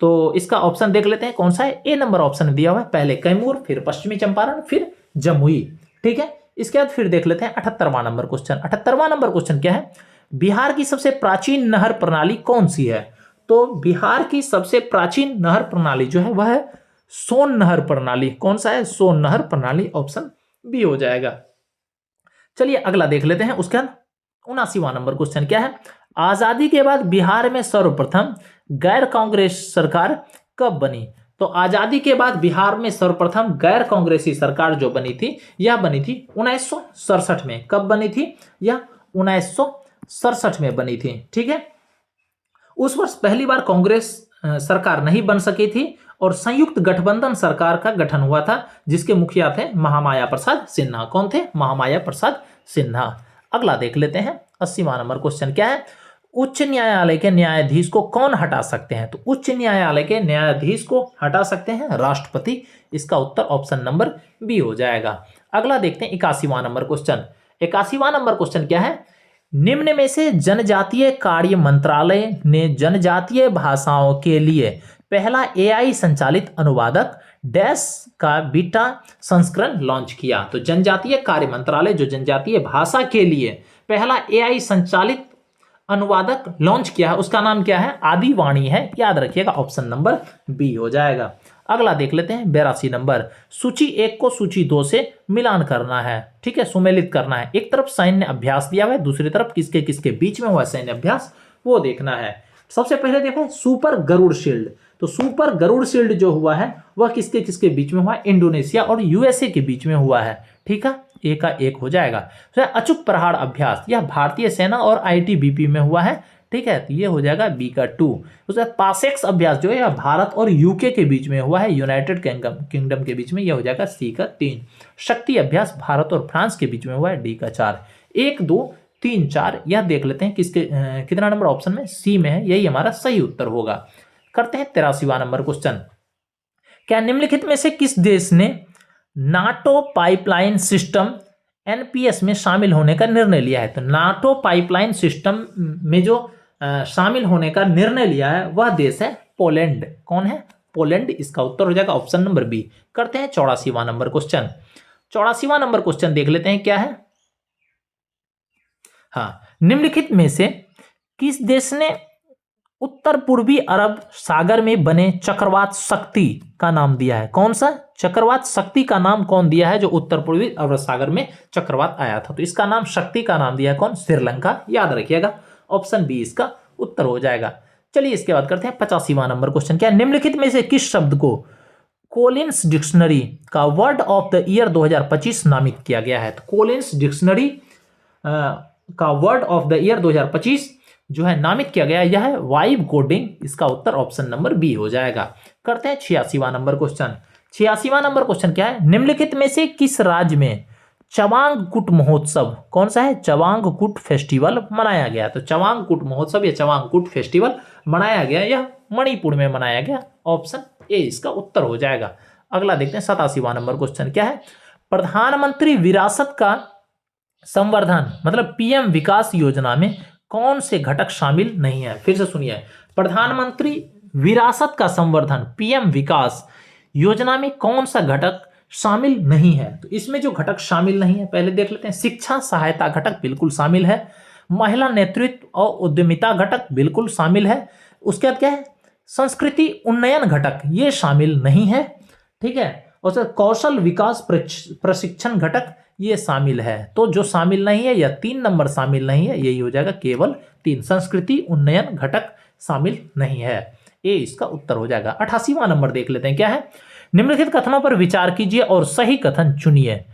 तो इसका ऑप्शन देख लेते हैं कौन सा है। ए नंबर ऑप्शन दिया हुआ है, पहले कैमूर, फिर पश्चिमी चंपारण, फिर जमुई, ठीक है। इसके बाद फिर देख लेते हैं 78वां नंबर क्वेश्चन। 78वां नंबर क्वेश्चन क्या है? बिहार की सबसे प्राचीन नहर प्रणाली कौन सी है? तो बिहार की सबसे प्राचीन नहर प्रणाली जो है वह है सोन नहर प्रणाली। कौन सा है? सोन नहर प्रणाली, ऑप्शन बी हो जाएगा। चलिए अगला देख लेते हैं। उसके बाद 79वां नंबर क्वेश्चन क्या है? आजादी के बाद बिहार में सर्वप्रथम गैर कांग्रेस सरकार कब बनी? तो आजादी के बाद बिहार में सर्वप्रथम गैर कांग्रेसी सरकार जो बनी थी यह बनी थी 1967 में। कब बनी थी? यह 1967 में बनी थी, ठीक है। उस वर्ष पहली बार कांग्रेस सरकार नहीं बन सकी थी और संयुक्त गठबंधन सरकार का गठन हुआ था, जिसके मुखिया थे महामाया प्रसाद सिन्हा। कौन थे? महामाया प्रसाद सिन्हा। अगला देख लेते हैं 80वां नंबर क्वेश्चन क्या है? उच्च न्यायालय के न्यायाधीश को कौन हटा सकते हैं? तो उच्च न्यायालय के न्यायाधीश को हटा सकते हैं राष्ट्रपति। इसका उत्तर ऑप्शन नंबर बी हो जाएगा। अगला देखते हैं 81वां नंबर क्वेश्चन। 81वां नंबर क्वेश्चन क्या है? निम्न में से जनजातीय कार्य मंत्रालय ने जनजातीय भाषाओं के लिए पहला एआई संचालित अनुवादक डैश का बीटा संस्करण लॉन्च किया। तो जनजातीय कार्य मंत्रालय जो जनजातीय भाषा के लिए पहला एआई संचालित अनुवादक लॉन्च किया है उसका नाम क्या है? आदिवाणी है, याद रखिएगा, ऑप्शन नंबर बी हो जाएगा। अगला देख लेते हैं 82 नंबर। सूची 1 को सूची 2 से मिलान करना है, ठीक है, सुमेलित करना है। एक तरफ सैन्य अभ्यास दिया हुआ है, दूसरी तरफ किसके किसके बीच में हुआ सैन्य अभ्यास वो देखना है। सबसे पहले देखो सुपर गरुड़ शील्ड। तो सुपर गरुड़ शील्ड जो हुआ है वह किसके किसके बीच में हुआ है? इंडोनेशिया और यूएसए के बीच में हुआ है, ठीक है। ए का 1 हो जाएगा। तो अचूक प्रहार अभ्यास यह भारतीय सेना और आईटीबीपी में हुआ है, ठीक है, तो ये हो जाएगा बी का 2। उसके बाद पासेक्स अभ्यास जो है यह भारत और यूके के बीच में हुआ है, यूनाइटेड किंगडम के बीच में, यह हो जाएगा सी का 3। शक्ति अभ्यास भारत और फ्रांस के बीच में हुआ है, डी का 4। 1 2 3 4 यह देख लेते हैं किसके कितना नंबर ऑप्शन में? सी में है, यही हमारा सही उत्तर होगा। करते हैं 83वां नंबर क्वेश्चन। क्या निम्नलिखित में से किस देश ने नाटो पाइपलाइन सिस्टम एनपीएस में शामिल होने का निर्णय लिया है? तो नाटो पाइपलाइन सिस्टम में जो शामिल होने का निर्णय लिया है वह देश है पोलैंड। कौन है? पोलैंड। इसका उत्तर हो जाएगा ऑप्शन नंबर बी। करते हैं 84वां नंबर क्वेश्चन। 84वां नंबर क्वेश्चन देख लेते हैं क्या है। हाँ, निम्नलिखित में से किस देश ने उत्तर पूर्वी अरब सागर में बने चक्रवात शक्ति का नाम दिया है? कौन सा चक्रवात शक्ति का नाम कौन दिया है जो उत्तर पूर्वी अरब सागर में चक्रवात आया था? तो इसका नाम शक्ति का नाम दिया है कौन? श्रीलंका, याद रखिएगा, ऑप्शन बी इसका उत्तर हो जाएगा। चलिए इसके बाद करते हैं 85वां नंबर क्वेश्चन। क्या निम्नलिखित में से किस शब्द को कोलिन्स डिक्शनरी का वर्ड ऑफ द ईयर 2025 नामित किया गया है? तो कोलिन्स डिक्शनरी का वर्ड ऑफ द ईयर 2025 जो है नामित किया गया, यह है वाइब कोडिंग। इसका उत्तर ऑप्शन नंबर बी हो जाएगा। करते हैं 86वां नंबर क्वेश्चन। 86वां नंबर क्वेश्चन क्या है? निम्नलिखित में से किस राज्य में चवांगकुट महोत्सव, कौन सा है? चवांगकुट फेस्टिवल मनाया गया? तो चवांगकुट महोत्सव या चवांगकुट फेस्टिवल मनाया गया, यह मणिपुर में मनाया गया, ऑप्शन ए इसका उत्तर हो जाएगा। अगला देखते हैं 87वां नंबर क्वेश्चन क्या है? प्रधानमंत्री विरासत का संवर्धन मतलब पीएम विकास योजना में कौन से घटक शामिल नहीं है? फिर से सुनिए, प्रधानमंत्री विरासत का संवर्धन पीएम विकास योजना में कौन सा घटक शामिल नहीं है? तो इसमें जो घटक शामिल नहीं है पहले देख लेते हैं। शिक्षा सहायता घटक बिल्कुल शामिल है, महिला नेतृत्व और उद्यमिता घटक बिल्कुल शामिल है, उसके बाद क्या है? संस्कृति उन्नयन घटक ये शामिल नहीं है, ठीक है, और कौशल विकास प्रशिक्षण घटक ये शामिल है। तो जो शामिल नहीं है या 3 नंबर शामिल नहीं है, यही हो जाएगा केवल 3, संस्कृति उन्नयन घटक शामिल नहीं है, ये इसका उत्तर हो जाएगा। 88वां नंबर देख लेते हैं क्या है? निम्नलिखित कथनों पर विचार कीजिए और सही कथन चुनिए।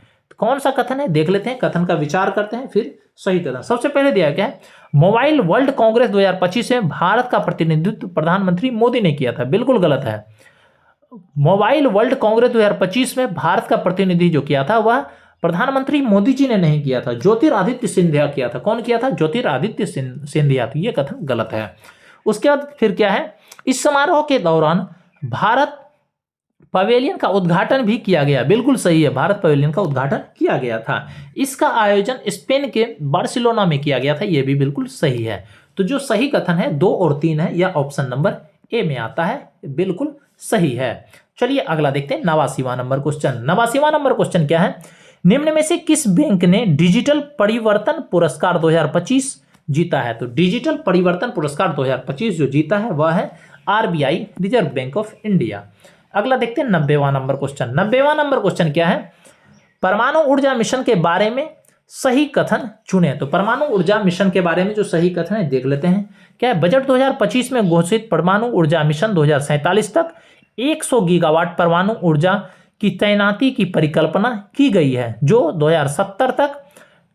कौन सा कथन है देख लेते हैं, कथन का विचार करते हैं फिर सही कथन। सबसे पहले दिया क्या है, मोबाइल वर्ल्ड कांग्रेस 2025 में भारत का प्रतिनिधित्व प्रधानमंत्री मोदी ने किया था। बिल्कुल गलत है। मोबाइल वर्ल्ड कांग्रेस 2025 में भारत का प्रतिनिधि जो किया था वह प्रधानमंत्री मोदी जी ने नहीं किया था, ज्योतिरादित्य सिंधिया किया था। कौन किया था? ज्योतिरादित्य सिंधिया। तो यह कथन गलत है। उसके बाद फिर क्या है, इस समारोह के दौरान भारत पवेलियन का उद्घाटन भी किया गया। बिल्कुल सही है, भारत पवेलियन का उद्घाटन किया गया था। इसका आयोजन स्पेन के बार्सिलोना में किया गया था। यह भी बिल्कुल सही है। तो जो सही कथन है 2 और 3 है, यह ऑप्शन नंबर ए में आता है, बिल्कुल सही है। चलिए अगला देखते हैं 89वां नंबर क्वेश्चन। 89वां नंबर क्वेश्चन क्या है, निम्न में से किस बैंक ने डिजिटल परिवर्तन पुरस्कार 2025 जीता है? तो डिजिटल परिवर्तन पुरस्कार 2025 जो जीता है वह है RBI, reserve bank of India. अगला देखते हैं 90वां नंबर क्वेश्चन। 90वां नंबर क्वेश्चन क्या है, परमाणु ऊर्जा मिशन के बारे में सही कथन चुने। तो परमाणु ऊर्जा मिशन के बारे में जो सही कथन है देख लेते हैं। क्या है, बजट 2025 में घोषित परमाणु ऊर्जा मिशन 2047 तक 100 गीगावाट परमाणु ऊर्जा की तैनाती की परिकल्पना की गई है, जो 2070 तक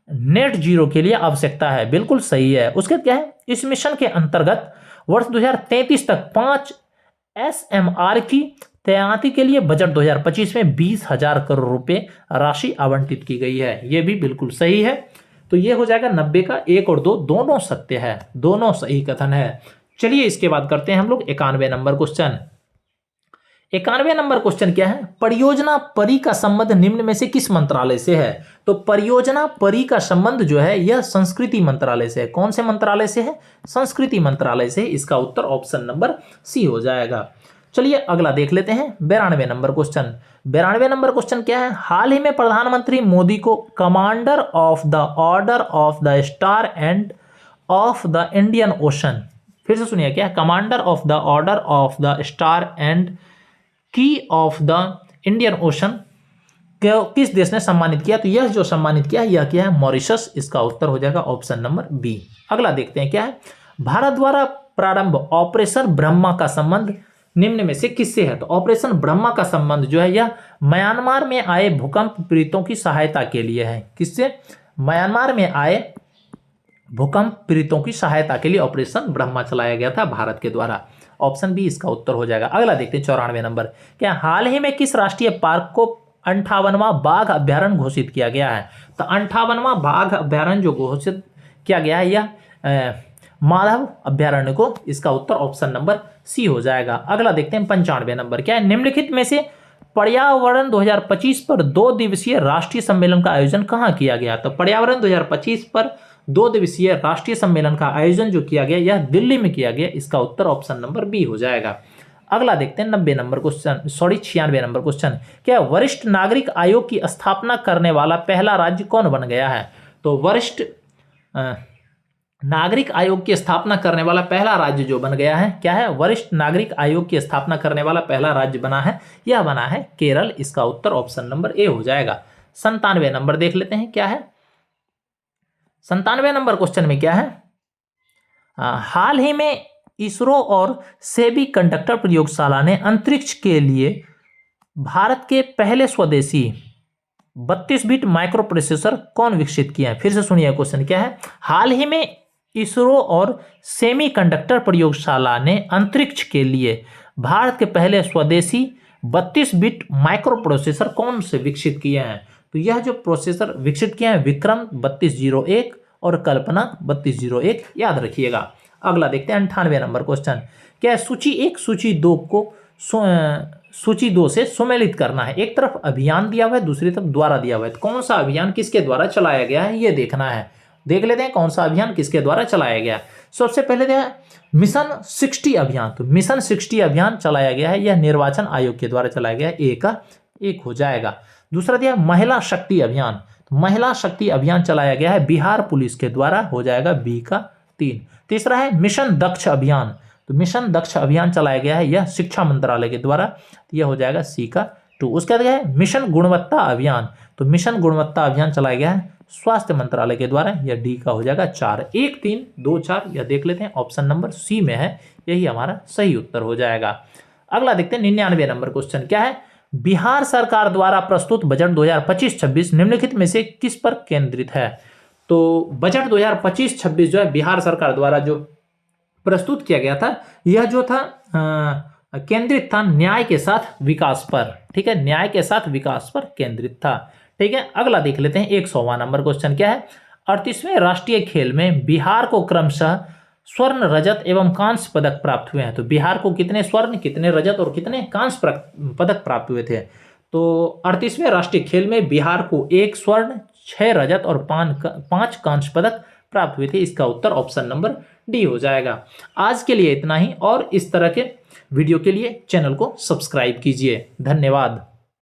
नेट जीरो के लिए आवश्यकता है। बिल्कुल सही है। उसके क्या है, इस मिशन के अंतर्गत वर्ष 2033 तक 5 SMR की तैनाती के लिए बजट 2025 में 20,000 करोड़ रुपए राशि आवंटित की गई है। यह भी बिल्कुल सही है। तो यह हो जाएगा 90 का 1 और 2 दोनों सत्य है, दोनों सही कथन है। चलिए इसके बाद करते हैं हम लोग 91 नंबर क्वेश्चन। 91 नंबर क्वेश्चन क्या है, परियोजना परी का संबंध निम्न में से किस मंत्रालय से है? तो परियोजना परी का संबंध जो है यह संस्कृति मंत्रालय से है। कौन से मंत्रालय से है? संस्कृति मंत्रालय से। इसका उत्तर ऑप्शन नंबर सी हो जाएगा। चलिए अगला देख लेते हैं 92 नंबर क्वेश्चन। 92 नंबर क्वेश्चन क्या है, हाल ही में प्रधानमंत्री मोदी को commander of the order of the star end of the Indian ocean, फिर से सुनिए, क्या है, commander of the order of the star and की ऑफ द इंडियन ओशन किस देश ने सम्मानित किया? तो यह जो सम्मानित किया यह क्या है, मॉरिशस। इसका उत्तर हो जाएगा ऑप्शन नंबर बी। अगला देखते हैं क्या है, भारत द्वारा प्रारंभ ऑपरेशन ब्रह्मा का संबंध निम्न में से किससे है? तो ऑपरेशन ब्रह्मा का संबंध जो है यह म्यांमार में आए भूकंप पीड़ितों की सहायता के लिए है। किससे? म्यांमार में आए भूकंप पीड़ितों की सहायता के लिए ऑपरेशन ब्रह्मा चलाया गया था भारत के द्वारा। ऑप्शन बी इसका उत्तर हो जाएगा। अगला देखते हैं 94 नंबर। क्या हाल ही में किस राष्ट्रीय पार्क को 58वां बाघ अभ्यारण्य घोषित किया गया है? तो 58वां बाघ अभ्यारण्य जो घोषित किया गया है यह माधव अभ्यारण्य को। इसका उत्तर ऑप्शन नंबर सी हो जाएगा। अगला देखते हैं 95 नंबर। क्या है, निम्नलिखित में से पर्यावरण 2025 पर 2 दिवसीय राष्ट्रीय सम्मेलन का आयोजन कहाँ किया गया? तो पर्यावरण 2025 पर 2 दिवसीय राष्ट्रीय सम्मेलन का आयोजन जो किया गया यह दिल्ली में किया गया। इसका उत्तर ऑप्शन नंबर बी हो जाएगा। अगला देखते हैं 96 नंबर क्वेश्चन। क्या वरिष्ठ नागरिक आयोग की स्थापना करने वाला पहला राज्य कौन बन गया है? तो वरिष्ठ नागरिक आयोग की स्थापना करने वाला पहला राज्य जो बन गया है क्या है, वरिष्ठ नागरिक आयोग की स्थापना करने वाला पहला राज्य बना है, यह बना है केरल। इसका उत्तर ऑप्शन नंबर ए हो जाएगा। 97 नंबर देख लेते हैं क्या है। 97 नंबर क्वेश्चन में क्या है, हाल ही में इसरो और सेमी कंडक्टर प्रयोगशाला ने अंतरिक्ष के लिए भारत के पहले स्वदेशी 32 बिट माइक्रो प्रोसेसर कौन विकसित किए हैं? फिर से सुनिए क्वेश्चन क्या है, हाल ही में इसरो और सेमी कंडक्टर प्रयोगशाला ने अंतरिक्ष के लिए भारत के पहले स्वदेशी 32 बिट माइक्रो प्रोसेसर कौन से विकसित किए हैं? तो यह जो प्रोसेसर विकसित किए हैं विक्रम 3201 और कल्पना 3201, याद रखिएगा। अगला देखते हैं 98 नंबर क्वेश्चन। क्या है, सूची 1 सूची 2 को सूची 2 से सुमेलित करना है। एक तरफ अभियान दिया हुआ है, दूसरी तरफ द्वारा दिया हुआ है। तो कौन सा अभियान किसके द्वारा चलाया गया है ये देखना है। देख लेते हैं कौन सा अभियान किसके द्वारा चलाया गया। सबसे पहले दिया मिशन 60 अभियान। तो मिशन 60 अभियान चलाया गया है, यह निर्वाचन आयोग के द्वारा चलाया गया है। ए का 1 हो जाएगा। दूसरा दिया महिला शक्ति अभियान। तो महिला शक्ति अभियान चलाया गया है बिहार पुलिस के द्वारा, हो जाएगा बी का 3। तीसरा है मिशन दक्ष अभियान। तो मिशन दक्ष अभियान चलाया गया है, यह शिक्षा मंत्रालय के द्वारा, यह हो जाएगा सी का 2। उसके बाद है मिशन गुणवत्ता अभियान। तो मिशन गुणवत्ता अभियान चलाया गया है स्वास्थ्य मंत्रालय के द्वारा, यह डी का हो जाएगा 4। 1 3 2 4 यह देख लेते हैं, ऑप्शन नंबर सी में है, यही हमारा सही उत्तर हो जाएगा। अगला देखते हैं 99 नंबर क्वेश्चन। क्या है, बिहार सरकार द्वारा प्रस्तुत बजट 2025-26 निम्नलिखित में से किस पर केंद्रित है? तो बजट 2025-26 जो है बिहार सरकार द्वारा जो प्रस्तुत किया गया था, यह जो था केंद्रित था न्याय के साथ विकास पर। ठीक है, न्याय के साथ विकास पर केंद्रित था। ठीक है, अगला देख लेते हैं 100वां नंबर क्वेश्चन क्या है। 38वें राष्ट्रीय खेल में बिहार को क्रमशः स्वर्ण, रजत एवं कांस्य पदक प्राप्त हुए हैं। तो बिहार को कितने स्वर्ण, कितने रजत और कितने कांस्य पदक प्राप्त हुए थे? तो 38वें राष्ट्रीय खेल में बिहार को 1 स्वर्ण, 6 रजत और 5 कांस्य पदक प्राप्त हुए थे। इसका उत्तर ऑप्शन नंबर डी हो जाएगा। आज के लिए इतना ही, और इस तरह के वीडियो के लिए चैनल को सब्सक्राइब कीजिए। धन्यवाद।